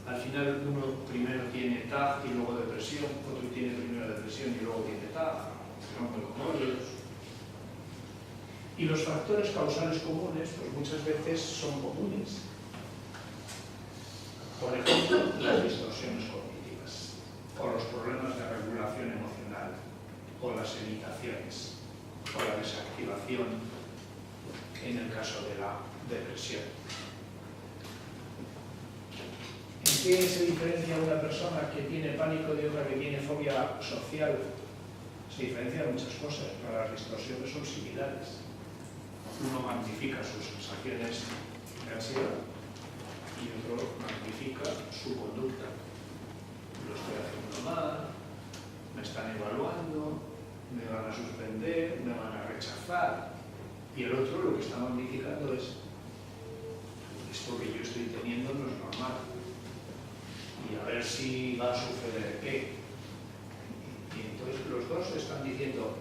Al final uno primero tiene TAG y luego depresión, otro tiene primero depresión y luego tiene TAG, son muy comórbidos. Y los factores causales comunes, pues muchas veces son comunes. Por ejemplo, las distorsiones cognitivas, o los problemas de regulación emocional, o las evitaciones, o la desactivación en el caso de la depresión. ¿En qué se diferencia una persona que tiene pánico de otra que tiene fobia social? Se diferencian muchas cosas, pero las distorsiones son similares. Uno magnifica sus sensaciones de ansiedad y otro magnifica su conducta. Lo estoy haciendo mal, me están evaluando, me van a suspender, me van a rechazar. Y el otro lo que está magnificando es: esto que yo estoy teniendo no es normal. Y a ver si va a suceder qué. Y entonces los dos están diciendo: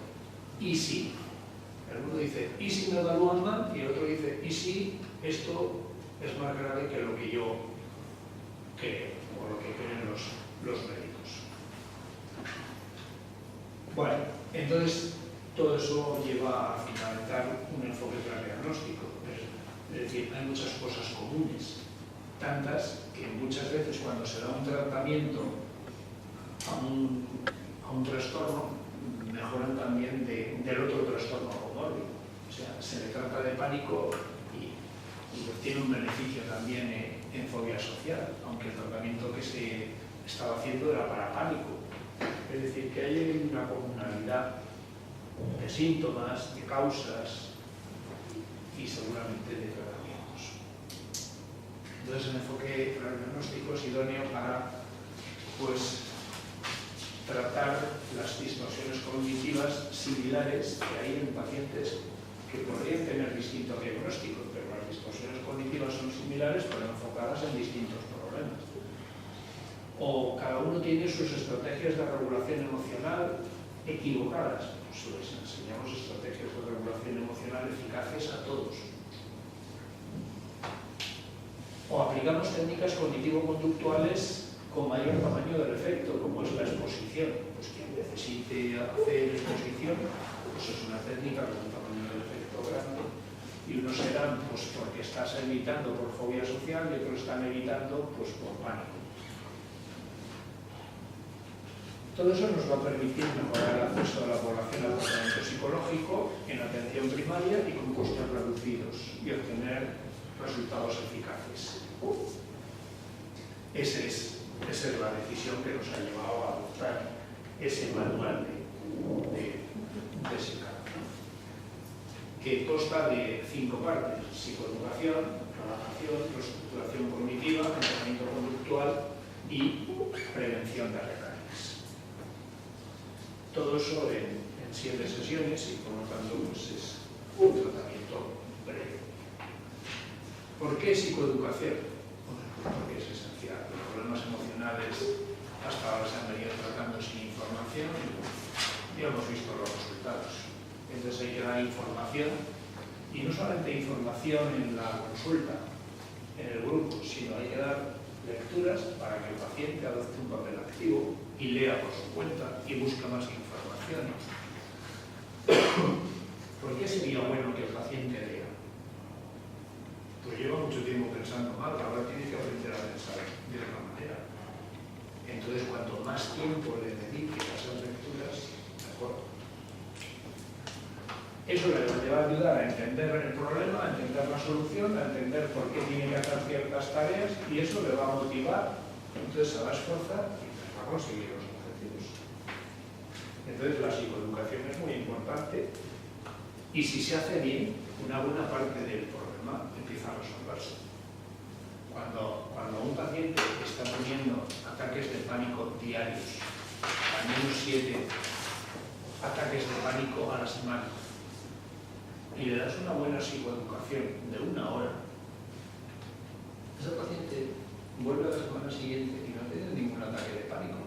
¿y si? El uno dice: ¿y si me evalúan mal? Y el otro dice: ¿y si esto es más grave que lo que yo creo o lo que creen los médicos? Bueno, entonces todo eso lleva a fundamentar un enfoque transdiagnóstico. Es decir, hay muchas cosas comunes, tantas que muchas veces cuando se da un tratamiento a un trastorno, mejoran también del otro trastorno comórbido. O sea, se le trata de pánico y pues tiene un beneficio también en fobia social, aunque el tratamiento que se estaba haciendo era para pánico. Es decir, que hay una comunalidad de síntomas, de causas y seguramente de tratamientos. Entonces el enfoque diagnóstico es idóneo para pues tratar las distorsiones cognitivas similares que hay en pacientes que podrían tener distinto diagnóstico, pero las distorsiones cognitivas son similares pero enfocadas en distintos problemas. O cada uno tiene sus estrategias de regulación emocional equivocadas. Pues les enseñamos estrategias de regulación emocional eficaces a todos. O aplicamos técnicas cognitivo-conductuales con mayor tamaño del efecto, como es la exposición. Pues quien necesite hacer exposición, pues es una técnica con un tamaño del efecto grande, y unos serán pues porque estás evitando por fobia social y otros están evitando pues por pánico. Todo eso nos va a permitir mejorar el acceso de la población al tratamiento psicológico en atención primaria y con costes reducidos y obtener resultados eficaces. Esa es la decisión que nos ha llevado a adoptar ese manual de SICAP, que consta de 5 partes: psicoeducación, relajación, reestructuración cognitiva, entrenamiento conductual y prevención de recaídas. Todo eso en 7 sesiones y por lo tanto pues es un tratamiento breve. ¿Por qué psicoeducación? Porque es esencial. Los problemas emocionales hasta ahora se han venido tratando sin información y hemos visto los resultados. Entonces hay que dar información, y no solamente información en la consulta, en el grupo, sino hay que dar lecturas para que el paciente adopte un papel activo y lea por su cuenta y busque más información. ¿Por qué sería bueno que el paciente lea? Pues lleva mucho tiempo pensando mal, ahora tiene que aprender a pensar de otra manera. Entonces, cuanto más tiempo le dedique a esas lecturas, mejor. Eso le va a ayudar a entender el problema, a entender la solución, a entender por qué tiene que hacer ciertas tareas, y eso le va a motivar, entonces se va a esforzar y va a conseguir los objetivos. Entonces, la psicoeducación es muy importante, y si se hace bien, una buena parte del problema empieza a resolverse. Cuando un paciente está teniendo ataques de pánico diarios, al menos 7 ataques de pánico a la semana, y le das una buena psicoeducación de 1 hora, ese paciente vuelve a la semana siguiente y no tiene ningún ataque de pánico.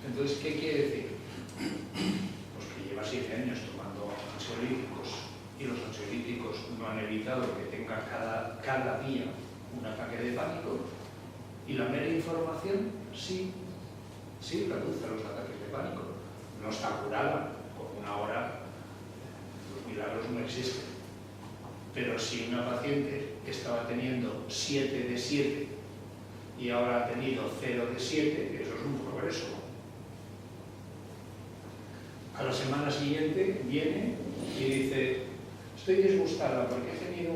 Entonces, ¿qué quiere decir? Pues que lleva 7 años tomando ansiolíticos, y los ansiolíticos no han evitado que tenga cada día un ataque de pánico, y la mera información sí reduce los ataques de pánico. No está curada, con 1 hora milagros no existen. Pero si una paciente estaba teniendo 7 de 7 y ahora ha tenido 0 de 7, eso es un progreso. A la semana siguiente viene y dice, estoy disgustada porque he tenido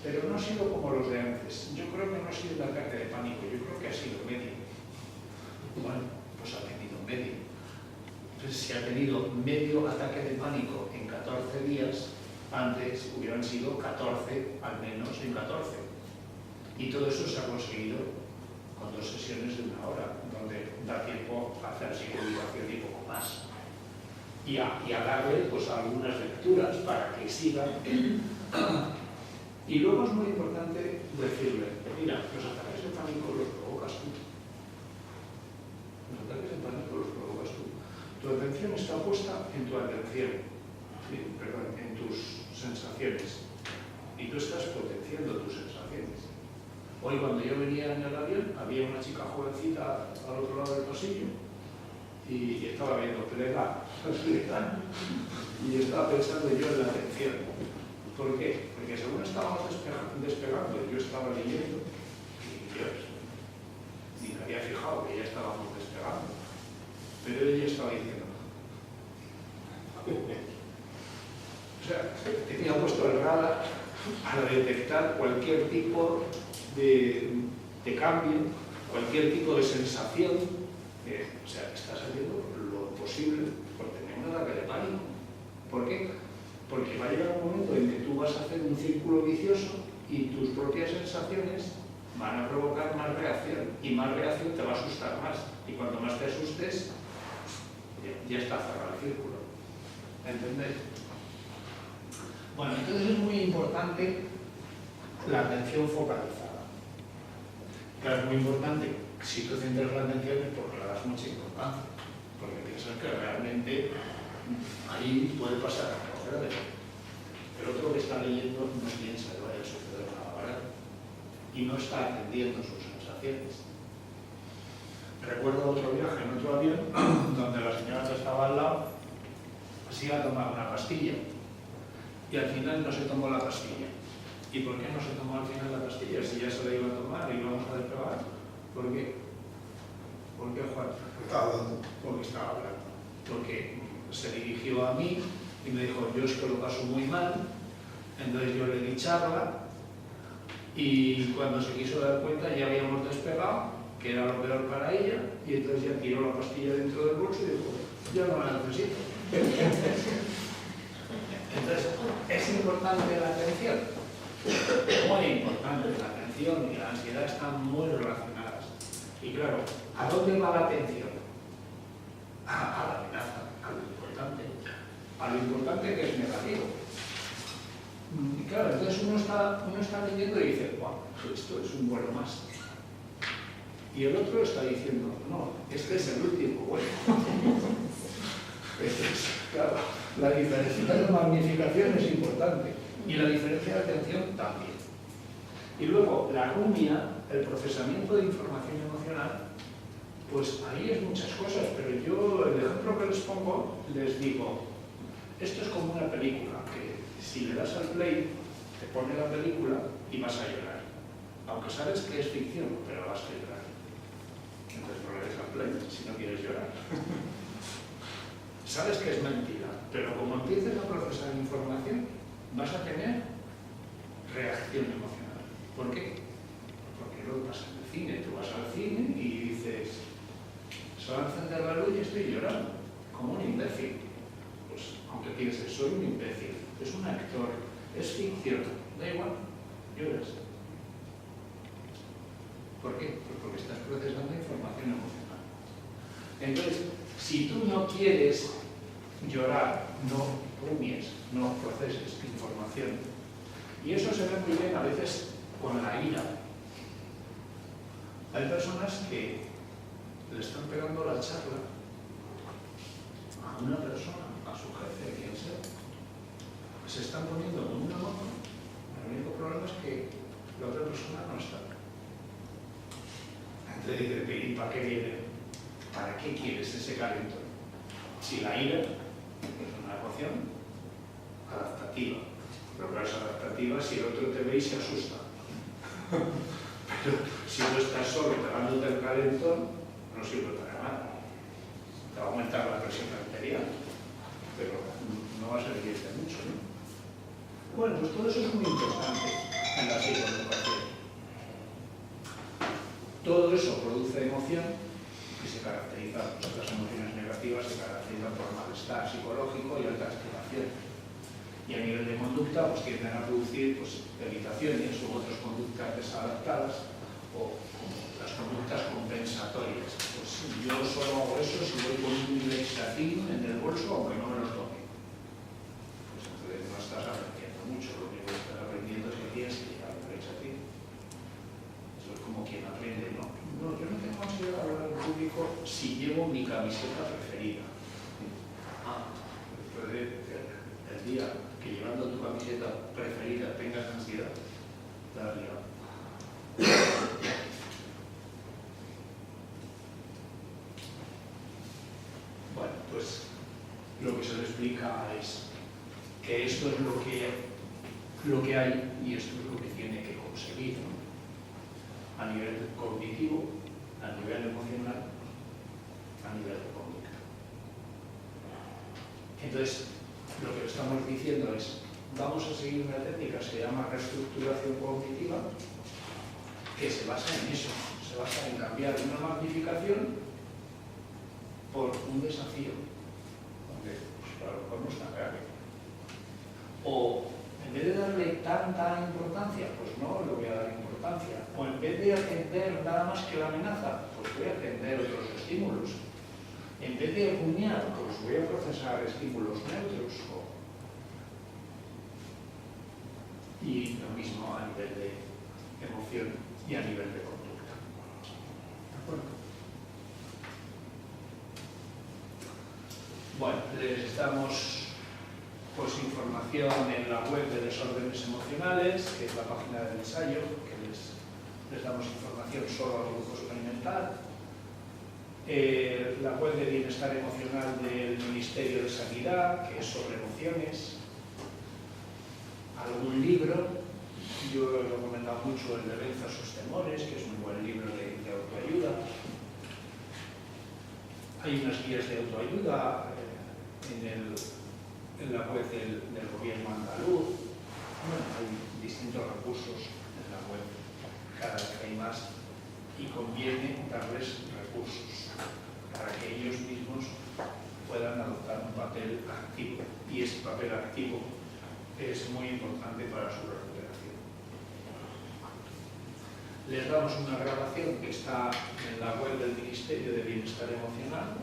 pero no ha sido como los de antes. Yo creo que no ha sido un ataque de pánico, yo creo que ha sido medio. Bueno, pues ha tenido medio. Entonces, si ha tenido medio ataque de pánico en 14 días, antes hubieran sido 14, al menos en 14. Y todo eso se ha conseguido con 2 sesiones de 1 hora, donde da tiempo a hacer psicoeducación y poco más. Y a darle pues, algunas lecturas para que sigan. Y luego es muy importante decirle, mira, los ataques de pánico los provocas tú. Los ataques de pánico los provocas tú. Tu atención está puesta en tu atención, en tus sensaciones. Y tú estás potenciando tus sensaciones. Hoy cuando yo venía en el avión, había una chica jovencita al otro lado del pasillo y estaba viendo Plega, y estaba pensando yo en la atención. ¿Por qué? Porque según estábamos despegando, yo estaba leyendo y Dios, ni me había fijado que ya estábamos despegando. Pero ella estaba diciendo. O sea, tenía puesto el radar para detectar cualquier tipo de cambio, cualquier tipo de sensación. O sea, estás haciendo lo posible por tener un ataque de pánico. ¿Por qué? Porque va a llegar un momento en que tú vas a hacer un círculo vicioso y tus propias sensaciones van a provocar más reacción y más reacción te va a asustar más y cuanto más te asustes ya está cerrado el círculo. ¿Entendéis? Bueno, entonces es muy importante la atención focalizada. Claro, es muy importante, si tú centras la atención es porque le das mucha importancia, porque piensas que realmente ahí puede pasar algo grave. El otro que está leyendo no piensa que vaya a suceder nada grave y no está atendiendo sus sensaciones. Recuerdo otro viaje en otro avión donde la señora que estaba al lado se iba a tomar una pastilla y al final no se tomó la pastilla. ¿Y por qué no se tomó al final la pastilla? Si ya se la iba a tomar y íbamos a despegar. ¿Por qué? ¿Por qué, Juan? Porque estaba hablando. Porque se dirigió a mí y me dijo, yo es que lo paso muy mal, entonces yo le di charla y cuando se quiso dar cuenta ya habíamos despegado, que era lo peor para ella, y entonces ya tiró la pastilla dentro del bolso y dijo, yo no la necesito. Entonces, es importante la atención, muy importante la atención y la ansiedad están muy relacionadas. Y claro, ¿a dónde va la atención? A la amenaza, a lo importante que es negativo. Y claro, entonces uno está leyendo y dice, wow, esto es un vuelo más. Y el otro está diciendo, no, este es el último vuelo. Claro, la diferencia de magnificación es importante y la diferencia de atención también. Y luego, la rumia, el procesamiento de información emocional, pues ahí es muchas cosas, pero yo el ejemplo que les pongo, les digo, esto es como una película, que si le das al play, te pone la película y vas a llorar. Aunque sabes que es ficción, pero vas a llorar. Entonces no le des al play si no quieres llorar. Sabes que es mentira, pero como empieces a procesar información, vas a tener reacción emocional. ¿Por qué? Porque luego pasa en el cine, tú vas al cine y dices, se va a encender la luz y estoy llorando, como un imbécil. Pues aunque pienses, soy un imbécil, es un actor, es ficción, da igual, lloras. ¿Por qué? Pues porque estás procesando información emocional. Entonces, si tú no quieres llorar, no rumies, no proceses información. Y eso se ve muy bien a veces con la ira. Hay personas que le están pegando la charla a una persona, a su jefe, quien sea. Se están poniendo con una moto, el único problema es que la otra persona no está. Entonces dice, ¿y para qué viene? ¿Para qué quieres ese calentón? Si la ira es una ecuación, adaptativa. Pero claro, es adaptativa si el otro te ve y se asusta. Pero si tú estás solo pegándote el calentón, no sirve para nada. Te va a aumentar la presión arterial, pero no va a servirte mucho, ¿no? Bueno, pues todo eso es muy importante en la psicoeducación. Todo eso produce emoción y se caracteriza, pues las emociones negativas se caracterizan por malestar psicológico y alta estimación. Y a nivel de conducta, pues tienden a producir pues, evitaciones u otras conductas desadaptadas o las conductas compensatorias. Pues yo solo hago eso si voy con un Lexatin en el bolso, aunque no me lo tome. Pues entonces no estás aprendiendo mucho, lo único que estás aprendiendo es que tienes que llegar al Lexatin. Eso es como quien aprende, ¿no? No, yo no tengo ansiedad de hablar en público si llevo mi camiseta preferida. Puede el día que llevando tu camiseta preferida tengas ansiedad, te has liado. Bueno, pues lo que se le explica es que esto es lo que hay y esto es lo que tiene que conseguir, ¿no? A nivel cognitivo, a nivel emocional, a nivel de conducta. Entonces, lo que estamos diciendo es, vamos a seguir una técnica que se llama reestructuración cognitiva, que se basa en eso, se basa en cambiar una magnificación por un desafío, aunque pues, claro, no es tan grave. O en vez de darle tanta importancia, pues no le voy a dar importancia. O en vez de atender nada más que la amenaza, pues voy a atender otros estímulos. En vez de rumiar, pues voy a procesar estímulos neutros. Y lo mismo a nivel de emoción y a nivel de conducta. ¿De acuerdo? Bueno, les damos pues información en la web de desórdenes emocionales, que es la página del ensayo, que les damos información solo al grupo experimental. La web de bienestar emocional del Ministerio de Sanidad, que es sobre emociones. Algún libro, yo he recomendado mucho el de Venza sus temores, que es un buen libro de autoayuda. Hay unas guías de autoayuda en la web del gobierno andaluz. Bueno, hay distintos recursos en la web, cada vez hay más, y conviene darles recursos para que ellos mismos puedan adoptar un papel activo. Y ese papel activo es muy importante para su recuperación. Les damos una grabación que está en la web del Ministerio de Bienestar Emocional.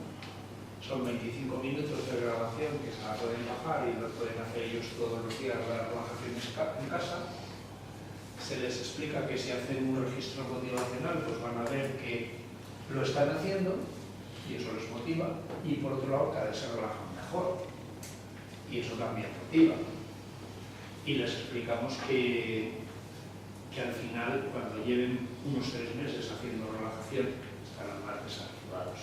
Son 25 minutos de grabación que se la pueden bajar y lo pueden hacer ellos todos los días las relajaciones en casa. Se les explica que si hacen un registro motivacional, pues van a ver que lo están haciendo y eso les motiva. Y por otro lado, cada vez se relajan mejor y eso también motiva. Y les explicamos que al final, cuando lleven unos 3 meses haciendo relajación, estarán más desactivados.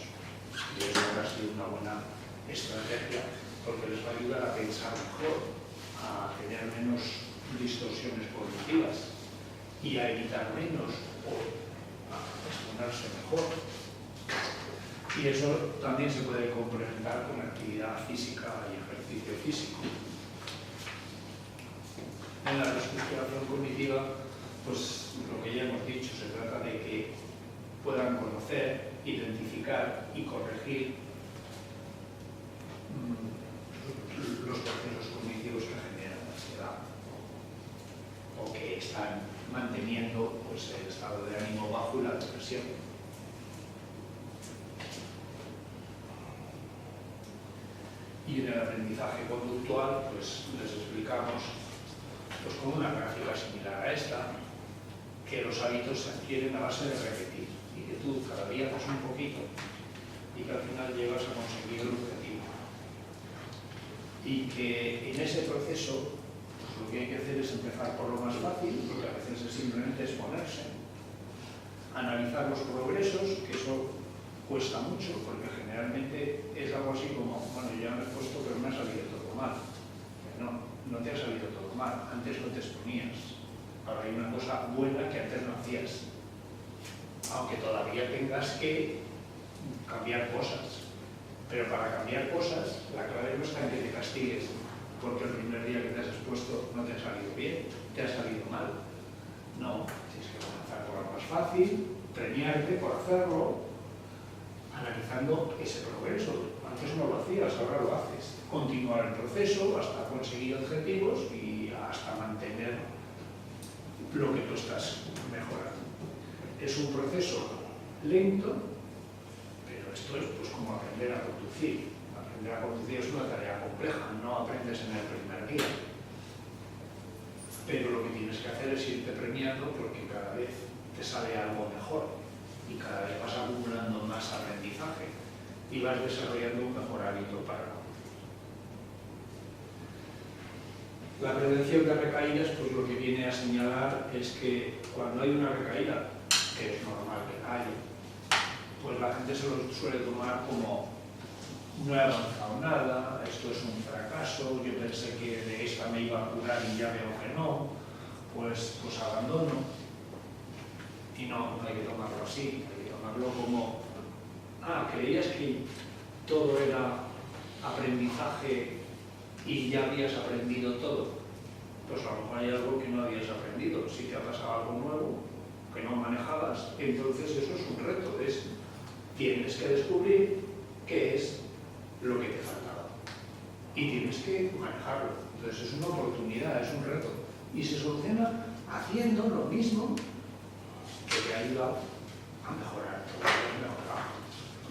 Y eso habrá sido una buena estrategia porque les va a ayudar a pensar mejor, a tener menos distorsiones cognitivas y a evitar menos o a exponerse mejor. Y eso también se puede complementar con actividad física y ejercicio físico. En la reestructuración cognitiva, pues lo que ya hemos dicho, se trata de que puedan conocer, identificar y corregir los procesos cognitivos que generan ansiedad o que están manteniendo pues, el estado de ánimo bajo y la depresión. Y en el aprendizaje conductual pues, les explicamos pues, con una gráfica similar a esta que los hábitos se adquieren a base de repetir y que tú cada día haces un poquito y que al final llegas a conseguir el objetivo. Y que en ese proceso pues, lo que hay que hacer es empezar por lo más fácil, porque a veces es simplemente exponerse, analizar los progresos, que eso cuesta mucho, porque generalmente es algo así como, bueno, ya me he puesto pero me ha salido todo mal. Que no. no te ha salido todo mal, antes no te exponías. Ahora hay una cosa buena que antes no hacías, aunque todavía tengas que cambiar cosas. Pero para cambiar cosas, la clave no está en que te castigues, porque el primer día que te has expuesto no te ha salido bien, te ha salido mal. No, tienes que comenzar por lo más fácil, premiarte por hacerlo, analizando ese progreso. Antes no lo hacías, ahora lo haces. Continuar el proceso hasta conseguir objetivos y hasta mantener lo que tú estás mejorando. Es un proceso lento, pero esto es pues como aprender a conducir. Aprender a conducir es una tarea compleja, no aprendes en el primer día. Pero lo que tienes que hacer es irte premiando porque cada vez te sale algo mejor y cada vez vas acumulando más aprendizaje y vas desarrollando un mejor hábito para la prevención de recaídas. Pues lo que viene a señalar es que cuando hay una recaída, que es normal que haya, pues la gente se lo suele tomar como no he avanzado nada, esto es un fracaso, yo pensé que de esta me iba a curar y ya veo que no, pues abandono. Y no hay que tomarlo así, hay que tomarlo como, creías que todo era aprendizaje y ya habías aprendido todo. Pues a lo mejor hay algo que no habías aprendido. Si te ha pasado algo nuevo que no manejabas, entonces eso es un reto. Tienes que descubrir qué es lo que te faltaba y tienes que manejarlo. Entonces es una oportunidad, es un reto y se soluciona haciendo lo mismo que te ha ayudado a mejorar todo lo que has mejorado.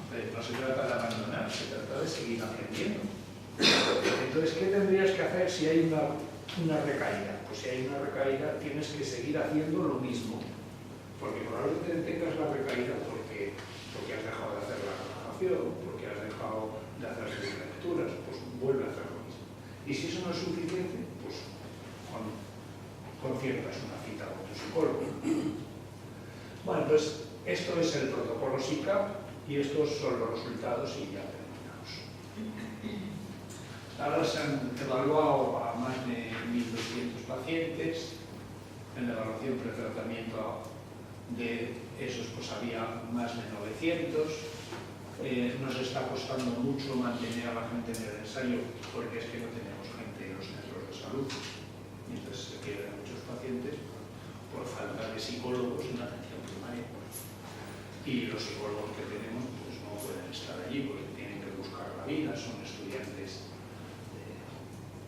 No se trata de abandonar, se trata de seguir aprendiendo. Entonces, ¿qué tendrías que hacer si hay una recaída? Pues si hay una recaída tienes que seguir haciendo lo mismo, porque probablemente tengas la recaída porque has dejado de hacer la relajación, porque has dejado de hacer sus lecturas, pues vuelve a hacer lo mismo. Y si eso no es suficiente, pues conciertas una cita con tu psicólogo. Bueno, pues esto es el protocolo SICAP y estos son los resultados y ya terminamos. Ahora se han evaluado a más de 1.200 pacientes. En la evaluación pretratamiento de esos pues había más de 900. Nos está costando mucho mantener a la gente en el ensayo porque es que no tenemos gente en los centros de salud. Y entonces se pierden muchos pacientes por falta de psicólogos en la atención primaria. Y los psicólogos que tenemos pues no pueden estar allí porque tienen que buscar la vida, son estudiantes,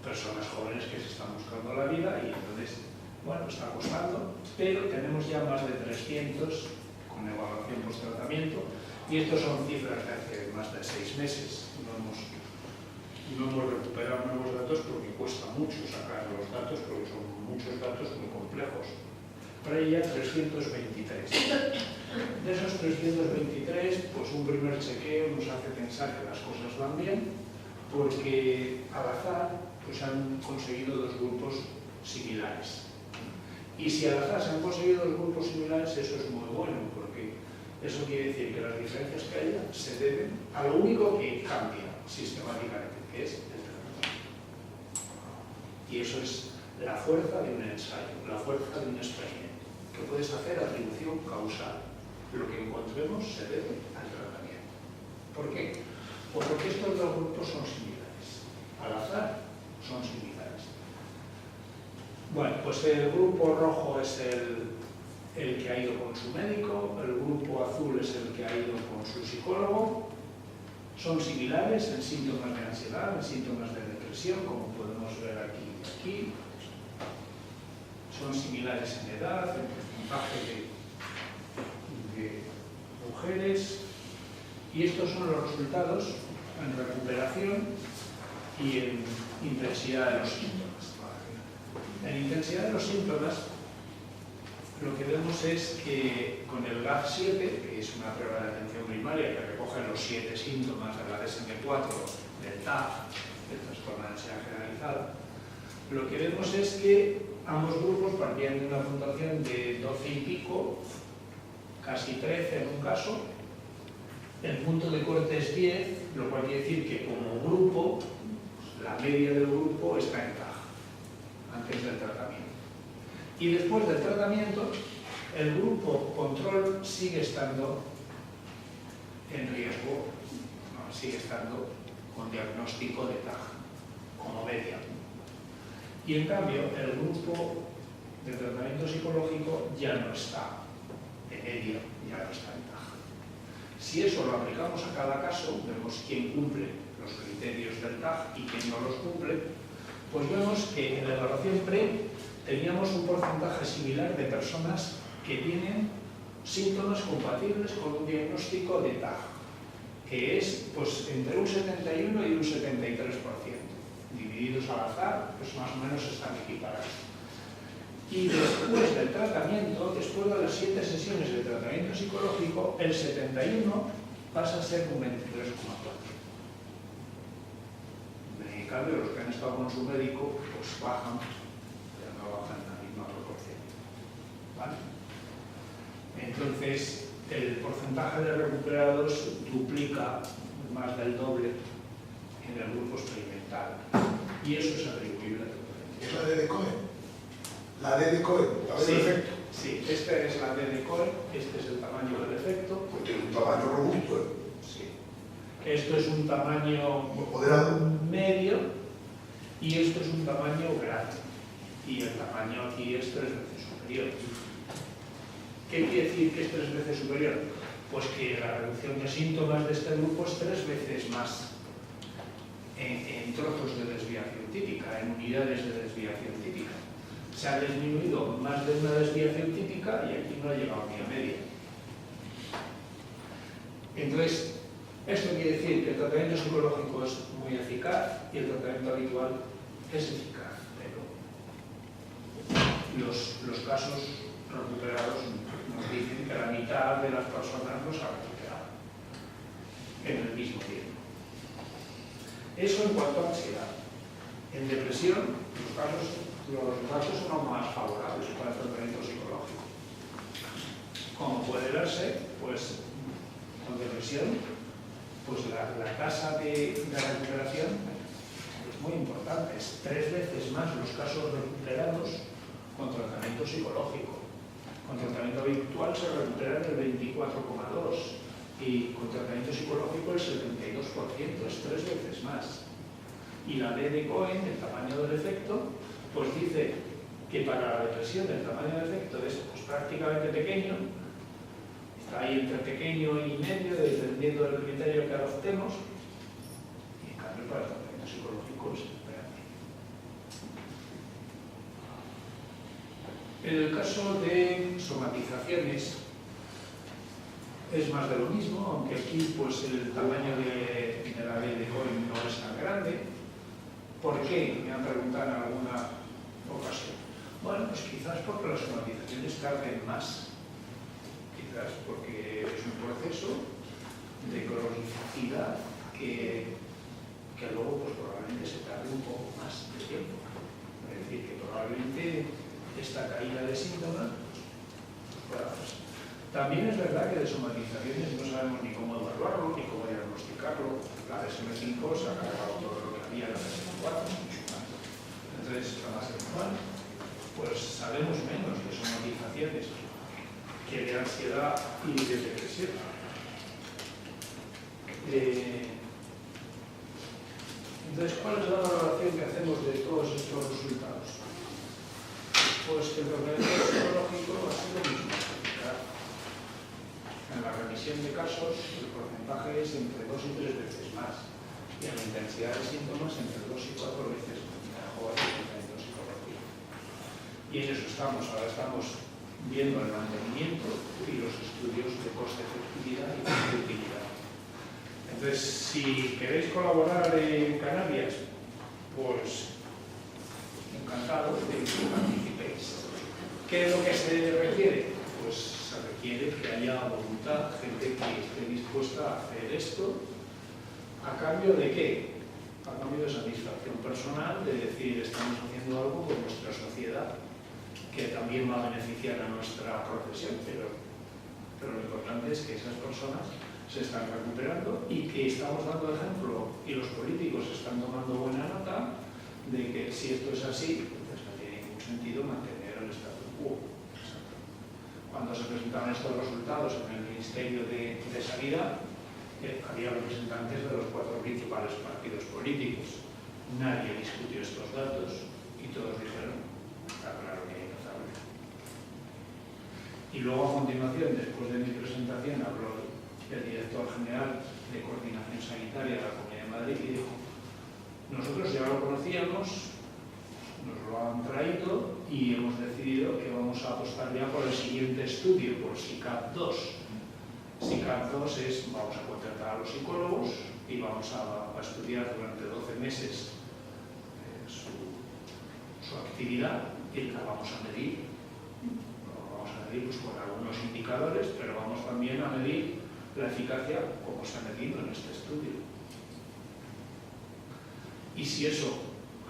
personas jóvenes que se están buscando la vida y entonces, bueno, está costando, pero tenemos ya más de 300 con evaluación post-tratamiento y estos son cifras de hace más de 6 meses. No hemos recuperado nuevos datos porque cuesta mucho sacar los datos porque son muchos datos muy complejos. Pero hay ya 323. De esos 323, pues un primer chequeo nos hace pensar que las cosas van bien porque al azar pues han conseguido 2 grupos similares. Y si al azar se han conseguido 2 grupos similares, eso es muy bueno, porque eso quiere decir que las diferencias que haya se deben a lo único que cambia sistemáticamente, que es el tratamiento. Y eso es la fuerza de un ensayo, la fuerza de un experimento, que puedes hacer atribución causal. Lo que encontremos se debe al tratamiento. ¿Por qué? Pues porque estos 2 grupos son similares. Al azar son similares. Bueno, pues el grupo rojo es el que ha ido con su médico, el grupo azul es el que ha ido con su psicólogo. Son similares en síntomas de ansiedad, en síntomas de depresión, como podemos ver aquí y aquí. Son similares en edad, en porcentaje de mujeres. Y estos son los resultados en recuperación y en intensidad de los síntomas. En intensidad de los síntomas, lo que vemos es que con el GAF-7, que es una prueba de atención primaria que recoge los 7 síntomas de la DSM-4, del TAF, del trastorno de ansiedad generalizada, lo que vemos es que ambos grupos partían de una puntuación de 12 y pico, casi 13 en un caso. El punto de corte es 10, lo cual quiere decir que como grupo, la media del grupo está en caja. antes del tratamiento. Y después del tratamiento, el grupo control sigue estando en riesgo, ¿no? Sigue estando con diagnóstico de TAG, como media. Y en cambio, el grupo de tratamiento psicológico ya no está en media, ya no está en TAG. Si eso lo aplicamos a cada caso, vemos quién cumple los criterios del TAG y quién no los cumple, pues vemos que en la evaluación PRE teníamos un porcentaje similar de personas que tienen síntomas compatibles con un diagnóstico de TAG, que es pues, entre un 71 y un 73%. Divididos al azar, pues más o menos están equiparados. Y después del tratamiento, después de las 7 sesiones de tratamiento psicológico, el 71 pasa a ser un 23,4. En cambio, los que han estado con su médico, pues bajan, pero no bajan en la misma proporción. ¿Vale? Entonces, el porcentaje de recuperados duplica más del doble en el grupo experimental. Y eso es atribuible a tratamiento. ¿Es la D de Cohen? La D de Cohen, la D Sí, del efecto. sí, esta es la D de Cohen, este es el tamaño del efecto. Pues tiene un tamaño robusto, ¿eh? Sí. Esto es un tamaño moderado medio y esto es un tamaño grande. Y el tamaño aquí es 3 veces superior. ¿Qué quiere decir que es 3 veces superior? Pues que la reducción de síntomas de este grupo es 3 veces más en trozos de desviación típica, en unidades de desviación típica. Se ha disminuido más de una desviación típica y aquí no ha llegado ni a media. Entonces, esto quiere decir que el tratamiento psicológico es muy eficaz y el tratamiento habitual es eficaz, pero los casos recuperados nos dicen que la mitad de las personas no se ha recuperado en el mismo tiempo. Eso en cuanto a ansiedad. En depresión, los datos son aún más favorables para el tratamiento psicológico. Como puede verse, pues con depresión, pues la tasa de recuperación es muy importante. Es 3 veces más los casos recuperados con tratamiento psicológico. Con tratamiento habitual se recuperan el 24,2% y con tratamiento psicológico el 72%, es 3 veces más. Y la D de Cohen, el tamaño del efecto, pues dice que para la depresión el tamaño del efecto es pues, prácticamente pequeño, está ahí entre pequeño y medio, dependiendo del criterio que adoptemos, y en cambio para el tratamiento psicológico es grande. En el caso de somatizaciones es más de lo mismo, aunque aquí pues, el tamaño de la D de Cohen no es tan grande. ¿Por qué? Me han preguntado en alguna ocasión. Bueno, pues quizás porque las somatizaciones tarden más. Quizás porque es un proceso de cronicidad que luego pues, probablemente se tarde un poco más de tiempo. Es decir, que probablemente esta caída de síntomas pueda pasar. También es verdad que de somatizaciones no sabemos ni cómo evaluarlo, ni cómo diagnosticarlo. La DSM-5 se ha cargado todo lo que había en la DSM-4. Entonces, pues sabemos menos de somatizaciones que de ansiedad y de depresión. Entonces, ¿cuál es la valoración que hacemos de todos estos resultados? Pues que el tratamiento psicológico ha sido mucho más eficaz. En la remisión de casos, el porcentaje es entre 2 y 3 veces más. Y en la intensidad de síntomas, entre 2 y 4 veces mejor el tratamiento psicológico. Y en eso estamos. Ahora estamos viendo el mantenimiento y los estudios de coste-efectividad y coste-utilidad. Entonces, si queréis colaborar en Canarias, pues encantado de que participéis. ¿Qué es lo que se requiere? Pues se requiere que haya voluntad, gente que esté dispuesta a hacer esto. ¿A cambio de qué? A cambio de satisfacción personal, de decir, estamos haciendo algo por nuestra sociedad, que también va a beneficiar a nuestra profesión, pero lo importante es que esas personas se están recuperando y que estamos dando ejemplo y los políticos están tomando buena nota de que si esto es así, pues me tiene sentido mantener el status quo. Cuando se presentaron estos resultados en el Ministerio de Sanidad, había representantes de los 4 principales partidos políticos. Nadie discutió estos datos y todos dijeron, está claro que hay que hacerlo. Y luego, a continuación, después de mi presentación, habló el director general de Coordinación Sanitaria de la Comunidad de Madrid y dijo, nosotros ya lo conocíamos, nos lo han traído y hemos decidido que vamos a apostar ya por el siguiente estudio, por SICAP2. SICAP2 es, vamos a contratar a los psicólogos y vamos a estudiar durante 12 meses su actividad y la vamos a medir. Lo vamos a medir pues, con algunos indicadores, pero vamos también a medir la eficacia como se ha medido en este estudio. Y si eso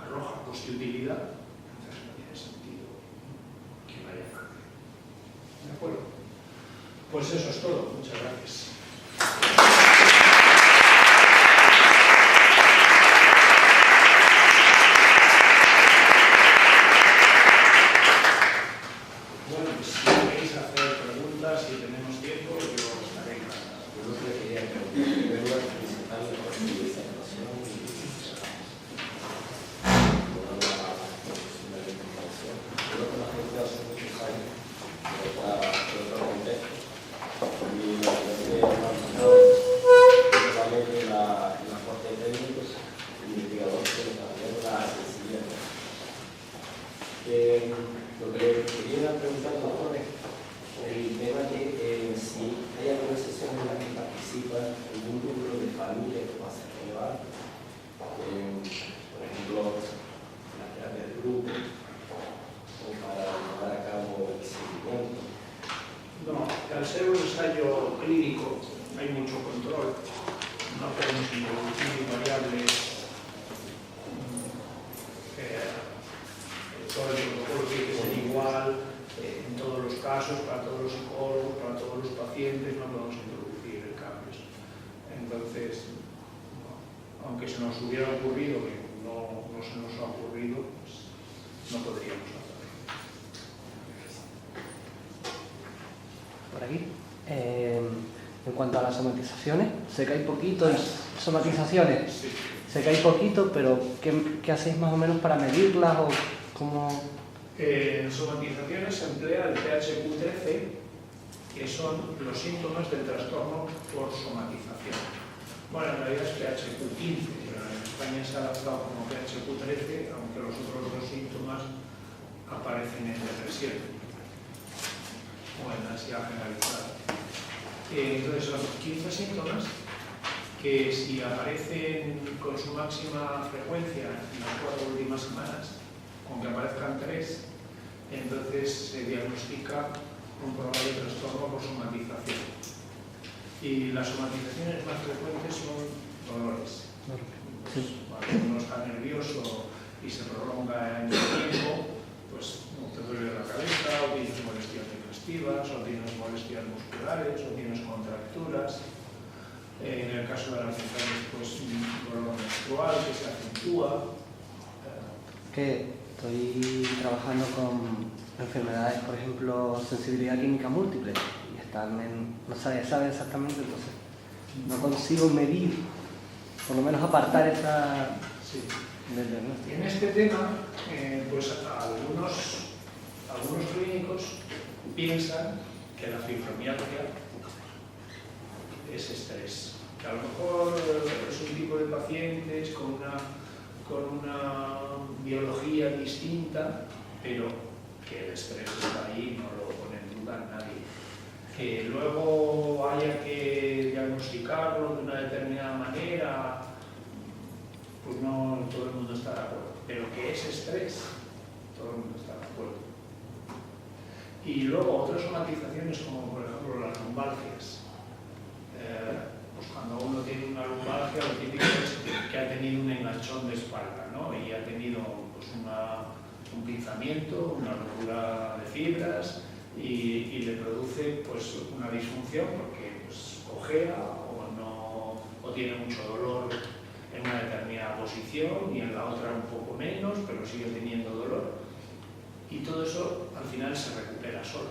arroja coste-utilidad, entonces no tiene sentido que vaya a cambiar. ¿De acuerdo? Pues eso es todo. Muchas gracias. Bueno, pues si queréis hacer preguntas, si tenemos tiempo, yo estaré encantado. Yo lo que quería preguntar, primero felicitarle por su presentación y por la profesional de información. Creo que la gente hace muchos años, pero para otro contexto, y la gente ha pasado principalmente la parte de técnicos, investigadores, pero también la accesibilidad. Lo que quería preguntar, doctor, es el tema que si hay alguna sesión en la que participa algún número de familias que va a ser relevante, por ejemplo, la terapia de grupo, o para llevar a cabo el seguimiento. No, al ser un ensayo clínico hay mucho control. No podemos introducir variables. Todo el protocolo tiene que ser igual en todos los casos, para todos los psicólogos, para todos los pacientes, no podemos introducir cambios. Entonces, no, aunque se nos hubiera ocurrido, que no se nos ha ocurrido, pues no podríamos hacerlo. Por aquí. En cuanto a las somatizaciones, sé que hay poquitos somatizaciones, Sí. sé que hay poquito, pero ¿qué hacéis más o menos para medirlas o cómo? En somatizaciones se emplea el PHQ-13, que son los síntomas del trastorno por somatización. Bueno, en realidad es PHQ-15, pero en España se ha adaptado como PHQ-13, aunque los otros 2 síntomas aparecen en depresión o en ansiedad generalizada. Entonces son 15 síntomas que si aparecen con su máxima frecuencia en las 4 últimas semanas, con que aparezcan 3, entonces se diagnostica un probable trastorno por somatización. Y las somatizaciones más frecuentes son dolores. Pues, cuando uno está nervioso y se prolonga en el tiempo, pues te duele la cabeza, o tienes molestias digestivas, o tienes molestias musculares, o tienes contracturas. En el caso de las mujeres, pues un dolor menstrual que se acentúa. Que estoy trabajando con enfermedades, por ejemplo, sensibilidad química múltiple, y están no sabe exactamente, entonces no consigo medir, por lo menos apartar esa Sí. del diagnóstico. En este tema, pues algunos clínicos piensan que la fibromialgia es estrés. Que a lo mejor es un tipo de pacientes con una biología distinta, pero que el estrés está ahí, no lo pone en duda nadie. Que luego haya que diagnosticarlo de una determinada manera, pues no todo el mundo está de acuerdo. Pero que es estrés, todo el mundo está de acuerdo. Y luego otras somatizaciones como por ejemplo las lumbalgias. Pues cuando uno tiene una lumbalgia, lo típico es que ha tenido un enganchón de espalda, ¿no? Y ha tenido pues, un pinzamiento, una rotura de fibras y le produce pues, una disfunción porque pues, cojea o tiene mucho dolor en una determinada posición y en la otra un poco menos, pero sigue teniendo dolor. Y todo eso al final se recupera solo.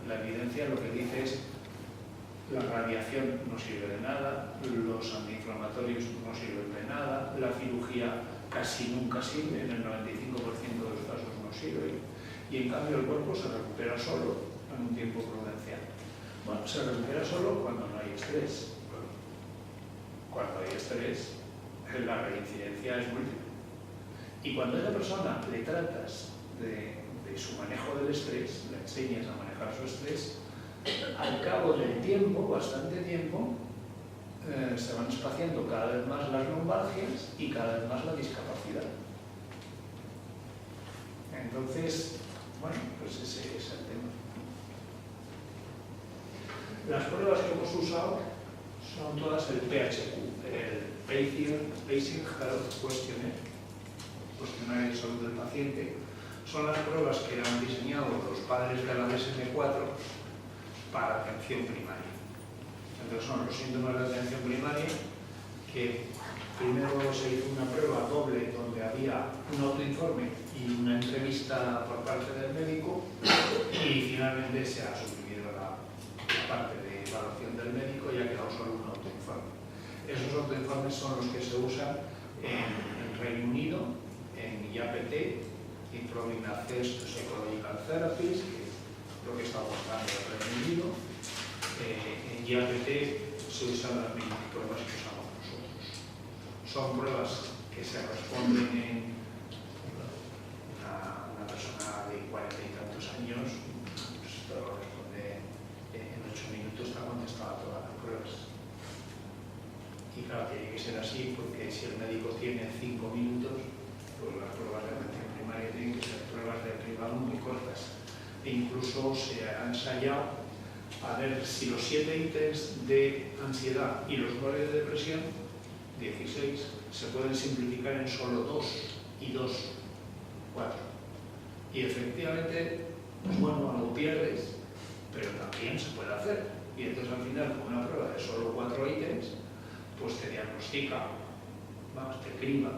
La evidencia lo que dice es la radiación no sirve de nada, los antiinflamatorios no sirven de nada, la cirugía casi nunca sirve, en el 95% de los casos no sirve, y en cambio el cuerpo se recupera solo en un tiempo prudencial. Bueno, se recupera solo cuando no hay estrés. Cuando hay estrés, la reincidencia es múltiple. Y cuando a esa persona le tratas de su manejo del estrés, le enseñas a manejar su estrés, al cabo del tiempo, bastante tiempo, se van espaciando cada vez más las lumbalgias y cada vez más la discapacidad. Entonces, bueno, pues ese es el tema. Las pruebas que hemos usado son todas el PHQ, el Patient Health Questionnaire, cuestionario de salud del paciente. Son las pruebas que han diseñado los padres de la DSM-4 para atención primaria. Entonces son los síntomas de atención primaria, que primero se hizo una prueba doble donde había un autoinforme y una entrevista por parte del médico, y finalmente se ha suprimido la parte de evaluación del médico y ha quedado solo un autoinforme. Esos autoinformes son los que se usan en Reino Unido, en IAPT, Improving Access to Psychological Therapies, que es lo que está buscando el Reino Unido. En IAPT se usan las mismas pruebas que usamos nosotros. Son pruebas que se responden en una persona de 40 y tantos años, pues esto lo responde en 8 minutos, está contestada todas las pruebas. Y claro, tiene que ser así, porque si el médico tiene 5 minutos, pues las pruebas de atención primaria tienen que ser pruebas de cribado muy cortas. E incluso se ha ensayado a ver si los 7 ítems de ansiedad y los 9 de depresión, 16, se pueden simplificar en solo 2 y 2, 4. Y efectivamente, pues bueno, algo pierdes, pero también se puede hacer. Y entonces al final, con una prueba de solo 4 ítems, pues te diagnostica, vamos, te criba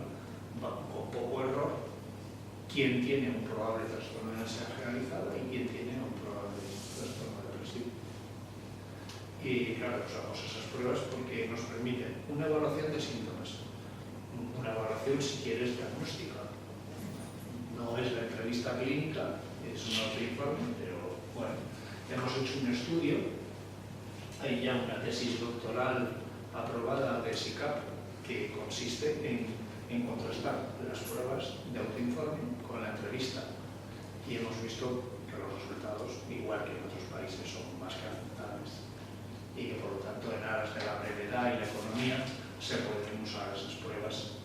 con poco error quién tiene un probable trastorno de ansiedad generalizada y quién tiene un probable trastorno depresivo. Y claro, usamos esas pruebas porque nos permiten una evaluación de síntomas, una evaluación, si quieres, diagnóstica. No es la entrevista clínica, es un autoinforme, pero bueno, hemos hecho un estudio, hay ya una tesis doctoral aprobada de SICAP que consiste en contrastar las pruebas de autoinforme con la entrevista, y hemos visto que los resultados, igual que en otros países, son más que aceptables, y que por lo tanto, en aras de la brevedad y la economía, se pueden usar esas pruebas,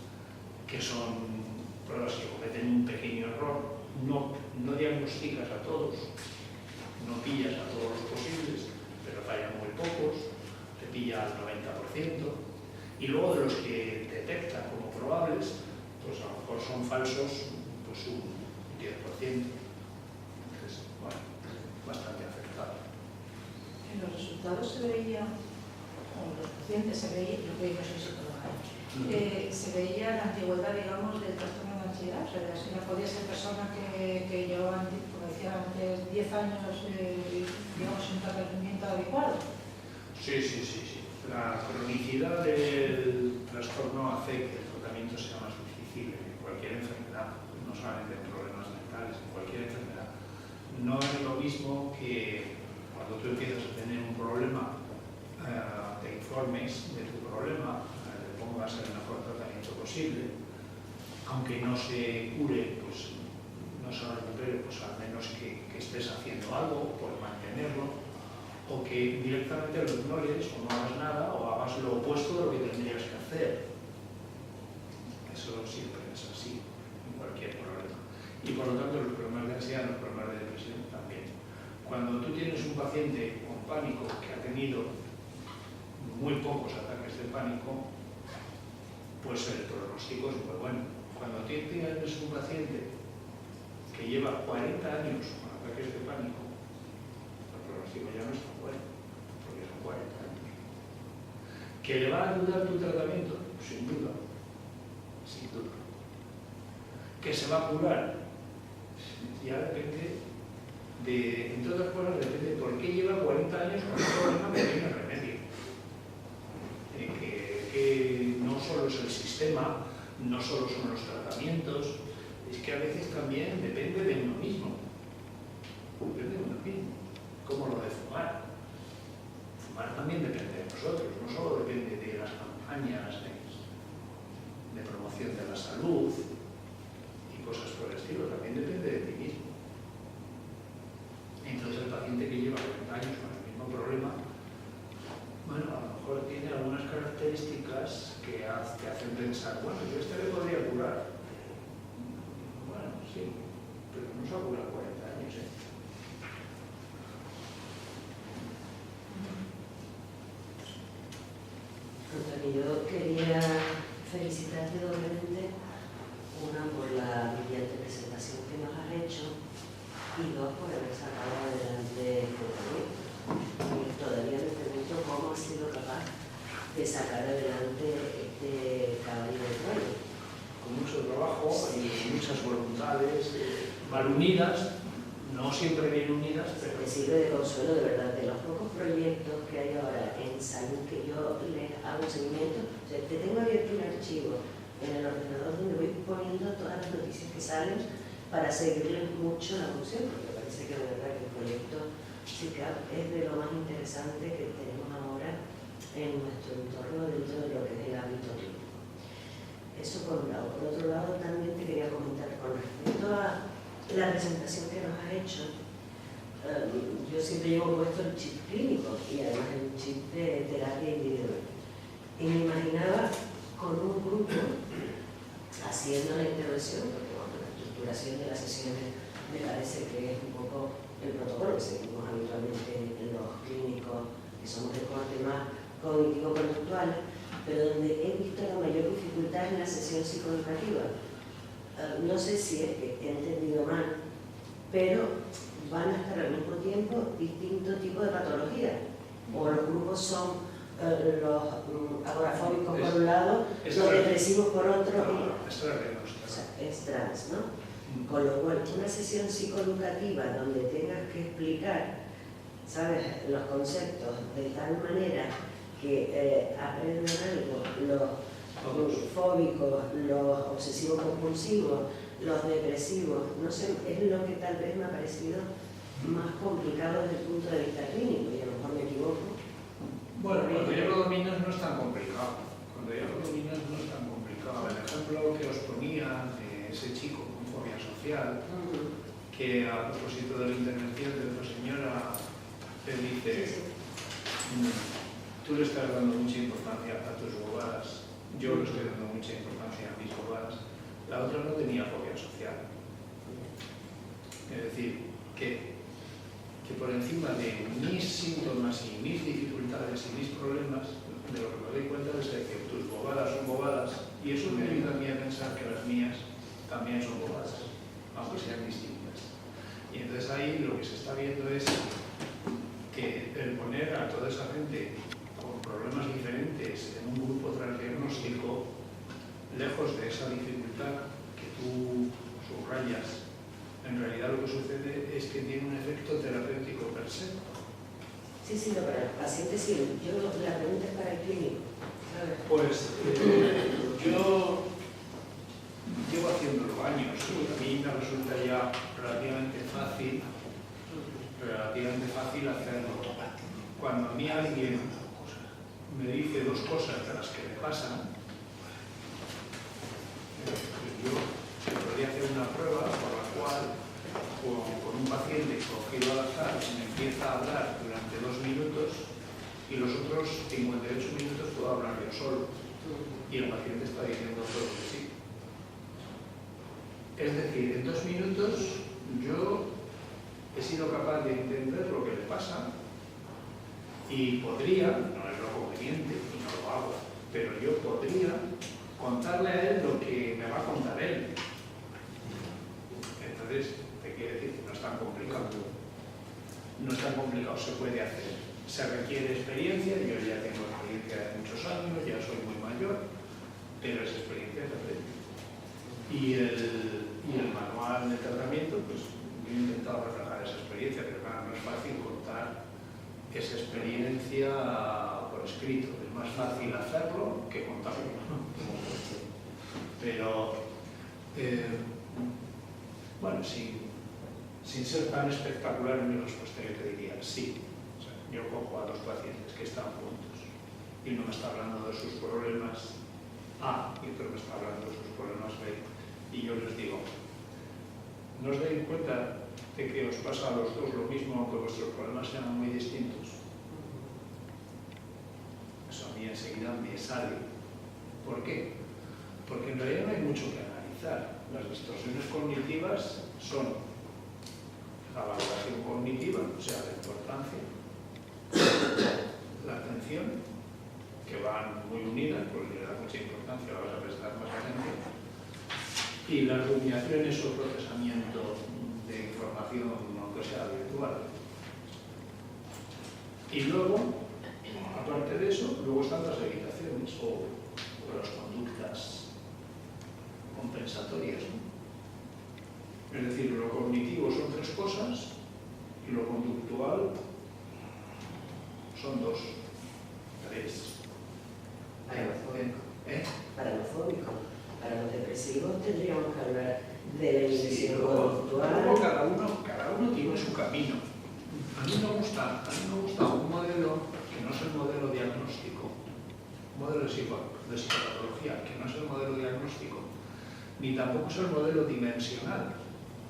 que son pruebas que cometen un pequeño error, no diagnosticas a todos, no pillas a todos los posibles, pero fallan muy pocos, te pilla al 90%, y luego de los que detecta como probables, pues a lo mejor son falsos pues un 10%. Entonces, bueno, bastante afectado. En los resultados se veía, o en los pacientes se veía, yo que no soy psicóloga, se veía la antigüedad, digamos, del trastorno de ansiedad. O sea, si no podía ser persona que llevaban, como decía antes, 10 años, digamos, en un tratamiento adecuado. Sí. La cronicidad del trastorno hace que el tratamiento sea más difícil en cualquier enfermedad, no solamente en problemas mentales, en cualquier enfermedad. No es lo mismo que cuando tú empiezas a tener un problema, te informes de tu problema, le pongas el mejor tratamiento posible, aunque no se cure, pues no se recupere, pues al menos que estés haciendo algo por mantenerlo, o que directamente lo ignores o no hagas nada o hagas lo opuesto de lo que tendrías que hacer. Eso siempre es así en cualquier problema. Y por lo tanto los problemas de ansiedad, los problemas de depresión también. Cuando tú tienes un paciente con pánico que ha tenido muy pocos ataques de pánico, pues el pronóstico es muy bueno. Cuando tienes un paciente que lleva 40 años con ataques de pánico, ya no es tan bueno, porque son 40 años. ¿Que le va a ayudar tu tratamiento? Sin duda. ¿Que se va a curar? Ya depende de, entre otras cosas, depende de por qué lleva 40 años con un problema que tiene remedio. Que no solo es el sistema, no solo son los tratamientos, es que a veces también depende de uno mismo. Depende de uno mismo. Como lo de fumar. Fumar también depende de nosotros, no solo depende de las campañas de promoción de la salud y cosas por el estilo, también depende de ti mismo. Entonces el paciente que lleva 40 años con el mismo problema, bueno, a lo mejor tiene algunas características que te hacen pensar, bueno, yo le podría curar. Bueno, sí, pero no se ha curado 40 años, ¿eh? Antonio, yo quería felicitarte doblemente, una por la brillante presentación que nos has hecho y dos por haber sacado adelante este proyecto. Y todavía me pregunto cómo has sido capaz de sacar adelante este caballo de Troya. Con mucho trabajo y muchas voluntades mal unidas, no siempre bien unidas, pero Me sirve de consuelo, de verdad, de los pocos proyectos que hay ahora en salud que yo les hago seguimiento. O sea, te tengo abierto un archivo en el ordenador donde voy poniendo todas las noticias que salen para seguirles mucho la función, porque parece que de verdad que el proyecto SICAP es de lo más interesante que tenemos ahora en nuestro entorno dentro de lo que es el ámbito clínico. Eso por un lado. Por otro lado, también te quería comentar con respecto a la presentación que nos has hecho. Yo siempre llevo puesto el chip clínico y además el chip de terapia individual. Y me imaginaba con un grupo haciendo la intervención, porque bueno, la estructuración de las sesiones me parece que es un poco el protocolo que seguimos habitualmente en los clínicos que somos de corte más cognitivo-conductual, pero donde he visto la mayor dificultad en la sesión psicoeducativa. No sé si es que he entendido mal, pero van a estar al mismo tiempo distintos tipos de patologías. O los grupos son los agorafóbicos por un lado, los depresivos por otro. O sea, es trans, ¿no? Con lo cual, una sesión psicoeducativa donde tengas que explicar, ¿sabes?, los conceptos de tal manera que aprendan algo los fóbicos, los obsesivos compulsivos, los depresivos, no sé, es lo que tal vez me ha parecido más complicado desde el punto de vista clínico, y a lo mejor me equivoco. bueno, cuando ya lo dominas no es tan complicado. Cuando ya lo dominas no es tan complicado. El ejemplo que os ponía de ese chico con fobia social, que a propósito de la intervención de otra señora te dice, tú le estás dando mucha importancia a tus bobadas, yo le estoy dando mucha importancia a mis bobadas. La otra no tenía fobia social. Es decir, que por encima de mis síntomas y mis dificultades y mis problemas, de lo que me doy cuenta es de que tus bobadas son bobadas, y eso me ayuda a mí a pensar que las mías también son bobadas, aunque sean distintas. Y entonces ahí lo que se está viendo es que el poner a toda esa gente con problemas diferentes en un grupo transdiagnóstico, lejos de esa dificultad que tú subrayas, en realidad lo que sucede es que tiene un efecto terapéutico per se. Sí, sí, no, para el paciente sí. Yo, la pregunta es para el clínico, ¿sabes? Pues yo llevo haciéndolo años y a mí me resulta ya relativamente fácil hacerlo. Cuando a mí alguien me dice dos cosas de las que me pasan, yo podría hacer una prueba por la cual con un paciente cogido al azar me empieza a hablar durante 2 minutos y los otros 58 minutos puedo hablar yo solo y el paciente está diciendo todo que sí. Es decir, en 2 minutos yo he sido capaz de entender lo que le pasa y podría, no es lo conveniente y no lo hago, pero yo podría contarle a él lo que me va a contar él. Entonces, te quiere decir que no es tan complicado. No es tan complicado, se puede hacer. Se requiere experiencia, yo ya tengo experiencia de muchos años, ya soy muy mayor, pero esa experiencia se aprende. Y el manual de tratamiento pues yo he intentado reflejar esa experiencia, pero claro, no es fácil contar esa experiencia por escrito. Es más fácil hacerlo que contarlo. Pero, bueno, sin ser tan espectacular en mi respuesta, yo te diría sí. O sea, yo cojo a dos pacientes que están juntos y uno me está hablando de sus problemas A y otro me está hablando de sus problemas B, y yo les digo, ¿no os dais cuenta de que os pasa a los dos lo mismo aunque vuestros problemas sean muy distintos? Eso a mí enseguida me sale. ¿Por qué? Porque en realidad no hay mucho que analizar. Las distorsiones cognitivas son la valoración cognitiva, o sea, la importancia, la atención, que van muy unidas, porque le da mucha importancia, la vas a prestar más atención, y las rumiaciones o procesamiento de información, aunque sea virtual. Y luego, aparte de eso, luego están las evitaciones o las conductas compensatorias, ¿no? Es decir, lo cognitivo son tres cosas y lo conductual son dos, tres. Paralofóbico. Para los depresivos tendríamos que hablar de la inhibición conductual. Luego cada uno tiene su camino. A mí me gusta un modelo que no es el modelo diagnóstico, un modelo de psicopatología que no es el modelo diagnóstico, ni tampoco es el modelo dimensional,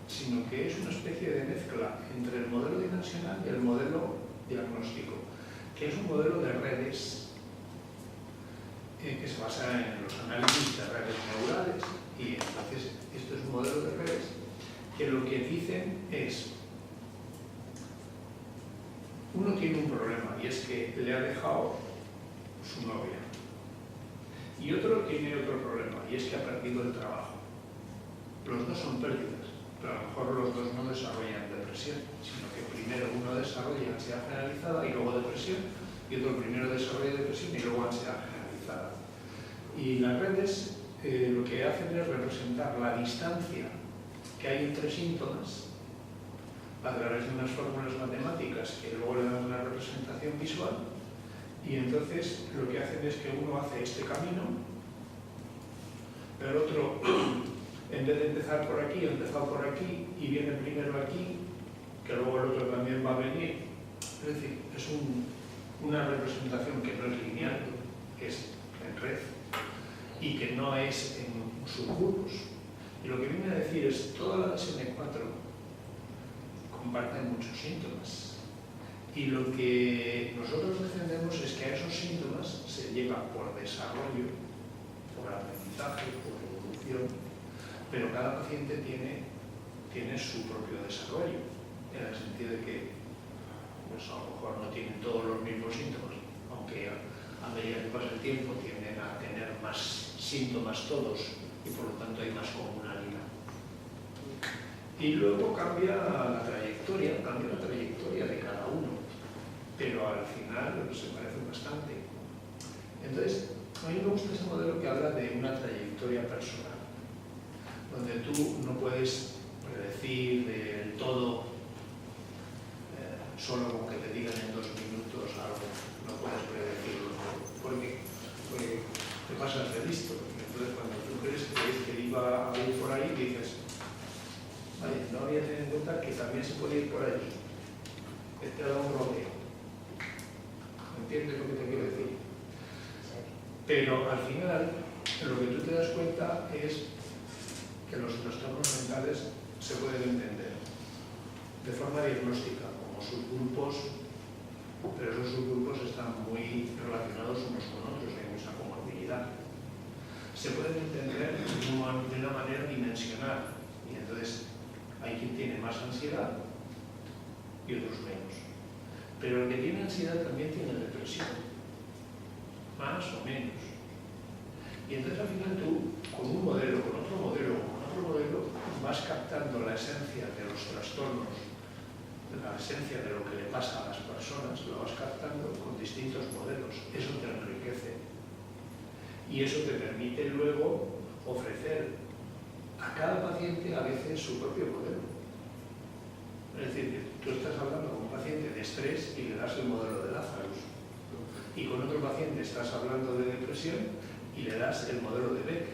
sino que es una especie de mezcla entre el modelo dimensional y el modelo diagnóstico, que es un modelo de redes que se basa en los análisis de redes neurales, y entonces esto es un modelo de redes que lo que dicen es: uno tiene un problema y es que le ha dejado su novia, y otro tiene otro problema y es que ha perdido el trabajo. Los dos son pérdidas, pero a lo mejor los dos no desarrollan depresión, sino que primero uno desarrolla ansiedad generalizada y luego depresión, y otro primero desarrolla depresión y luego ansiedad generalizada. Y las redes lo que hacen es representar la distancia que hay entre síntomas a través de unas fórmulas matemáticas que luego le dan una representación visual, y entonces lo que hacen es que uno hace este camino, el otro en vez de empezar por aquí, ha empezado por aquí y viene primero aquí, que luego el otro también va a venir. Es decir, es una representación que no es lineal, es en red, y que no es en subgrupos. Y lo que viene a decir es, todas las DSM-4 comparten muchos síntomas. Y lo que nosotros defendemos es que a esos síntomas se llega por desarrollo, por aprendizaje, por evolución, pero cada paciente tiene su propio desarrollo, en el sentido de que pues a lo mejor no tienen todos los mismos síntomas, aunque a medida que pasa el tiempo tienden a tener más síntomas todos y por lo tanto hay más comunalidad. Y luego cambia la trayectoria de cada uno, pero al final se parecen bastante. Entonces, a mí me gusta ese modelo que habla de una trayectoria personal, donde tú no puedes predecir del todo solo con que te digan en 2 minutos algo, no puedes predecirlo, porque te pasas de listo. Entonces cuando tú crees que iba a ir por ahí, dices, vaya, no había tenido en cuenta que también se puede ir por allí, que te da un rodeo. ¿Entiendes lo que te quiero decir? Pero al final, lo que tú te das cuenta es que los trastornos mentales se pueden entender de forma diagnóstica, como subgrupos, pero esos subgrupos están muy relacionados unos con otros, hay mucha comorbilidad. Se pueden entender de una manera dimensional, y entonces hay quien tiene más ansiedad y otros menos. Pero el que tiene ansiedad también tiene depresión, más o menos. Y entonces al final tú, con un modelo, con otro modelo, vas captando la esencia de los trastornos, la esencia de lo que le pasa a las personas, lo vas captando con distintos modelos. Eso te enriquece. Y eso te permite luego ofrecer a cada paciente a veces su propio modelo. Es decir, tú estás hablando con un paciente de estrés y le das el modelo de Lazarus. Y con otro paciente estás hablando de depresión y le das el modelo de Beck.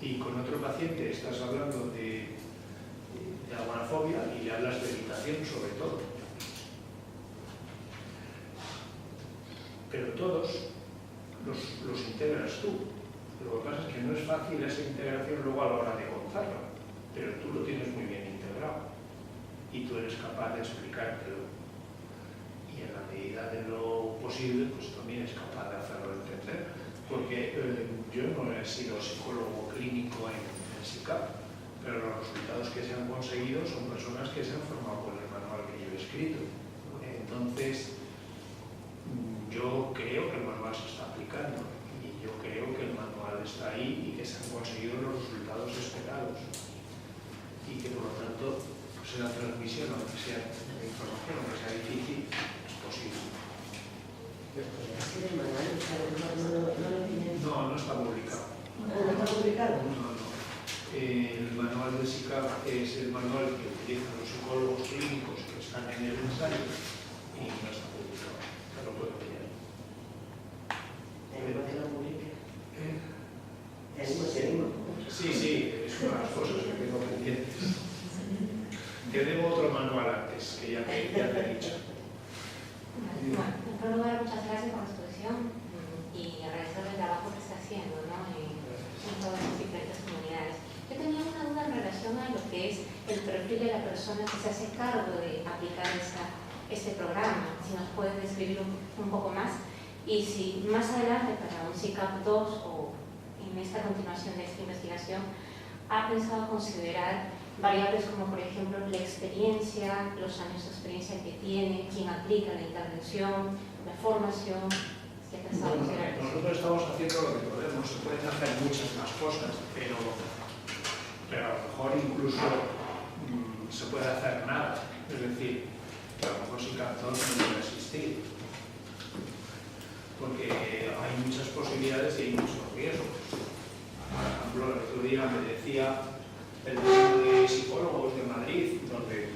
Y con otro paciente estás hablando de agorafobia y le hablas de evitación sobre todo. Pero todos los integras tú. Lo que pasa es que no es fácil esa integración luego a la hora de contarla, pero tú lo tienes muy bien integrado y tú eres capaz de explicártelo. Y en la medida de lo posible, pues también es capaz de hacerlo entender. Porque yo no he sido psicólogo clínico en SICAP, pero los resultados que se han conseguido son personas que se han formado con el manual que yo he escrito. Entonces, yo creo que el manual se está aplicando y yo creo que el manual está ahí y que se han conseguido los resultados esperados. Y que por lo tanto, pues la transmisión, aunque sea de información, aunque sea difícil, es posible. ¿El manual no lo tiene? No, no está publicado. ¿No está publicado? No. El manual de SICAP es el manual que utilizan los psicólogos clínicos que están en el ensayo y no está publicado. No lo puedo pillar. ¿Tenemos que lo publique? Sí, es una de las cosas que tengo pendientes. Te debo otro manual antes, que ya te he dicho. Bueno, en primer lugar, muchas gracias por la exposición y agradecer el trabajo que está haciendo, ¿no? en todas las diferentes comunidades. Yo tenía una duda en relación a lo que es el perfil de la persona que se hace cargo de aplicar este programa. Si nos puedes describir un poco más y si más adelante para un SICAP 2 o en esta continuación de esta investigación ha pensado considerar variables como por ejemplo la experiencia, los años de experiencia que tiene, quién aplica la intervención, la formación, si ha pensado considerar eso. Nosotros estamos haciendo lo que podemos, se pueden hacer muchas más cosas, pero a lo mejor incluso se puede hacer nada, es decir, que a lo mejor SICAP 2 no debe existir, porque hay muchas posibilidades y hay muchos riesgos. Por ejemplo, el otro día me decía el grupo de psicólogos de Madrid, donde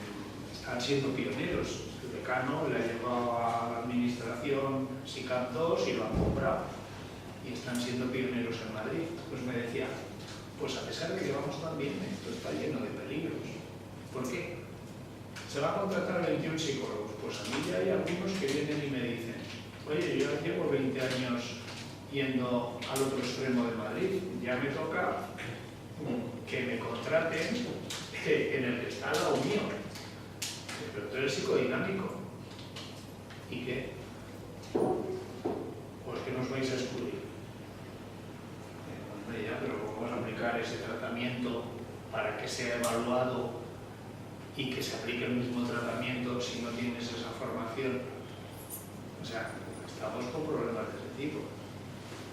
están siendo pioneros. El decano le ha llevado a la administración SICAP 2 y lo han comprado. Y están siendo pioneros en Madrid. Pues me decía, pues a pesar de que vamos tan bien, esto está lleno de peligros. ¿Por qué? Se va a contratar 21 psicólogos. Pues a mí ya hay algunos que vienen y me dicen, oye, yo llevo 20 años yendo al otro extremo de Madrid, ya me toca que me contraten en el que está al lado mío. Pero tú eres psicodinámico. ¿Y qué? Pues que nos vais a excluir. Hombre, ya, pero ¿cómo vas a aplicar ese tratamiento para que sea evaluado y que se aplique el mismo tratamiento si no tienes esa formación? O sea, estamos con problemas de ese tipo.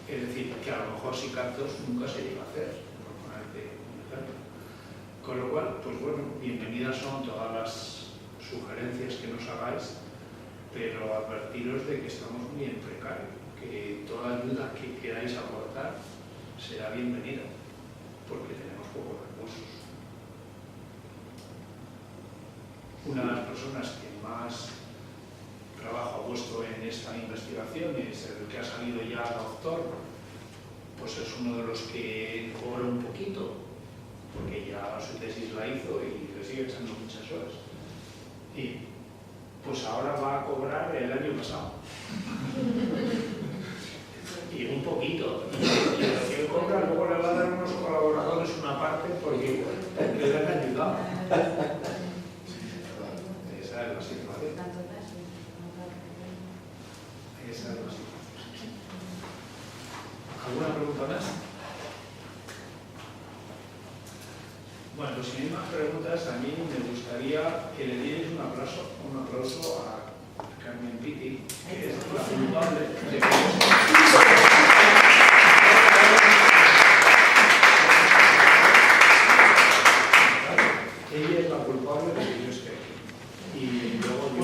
Es decir, que a lo mejor SICAP 2 nunca se llega a hacer. Con lo cual, pues bueno, bienvenidas son todas las sugerencias que nos hagáis, pero advertiros de que estamos muy en precario, que toda ayuda que queráis aportar será bienvenida, porque tenemos pocos recursos. Una de las personas que más trabajo ha puesto en esta investigación es el que ha salido ya doctor, pues es uno de los que cobra un poquito, porque ya su tesis la hizo y le sigue echando muchas horas. Y pues ahora va a cobrar el año pasado. Y un poquito. Y lo que él cobra luego le va a dar a unos colaboradores una parte porque le han ayudado. Esa es la situación. Esa es la situación. ¿Alguna pregunta más? Bueno, pues si no hay más preguntas, a mí me gustaría que le dierais un aplauso a Carmen Pitti, que es la culpable de que ella es la culpable de que yo esté aquí. Y luego yo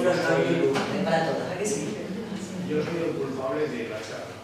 soy el culpable de la charla.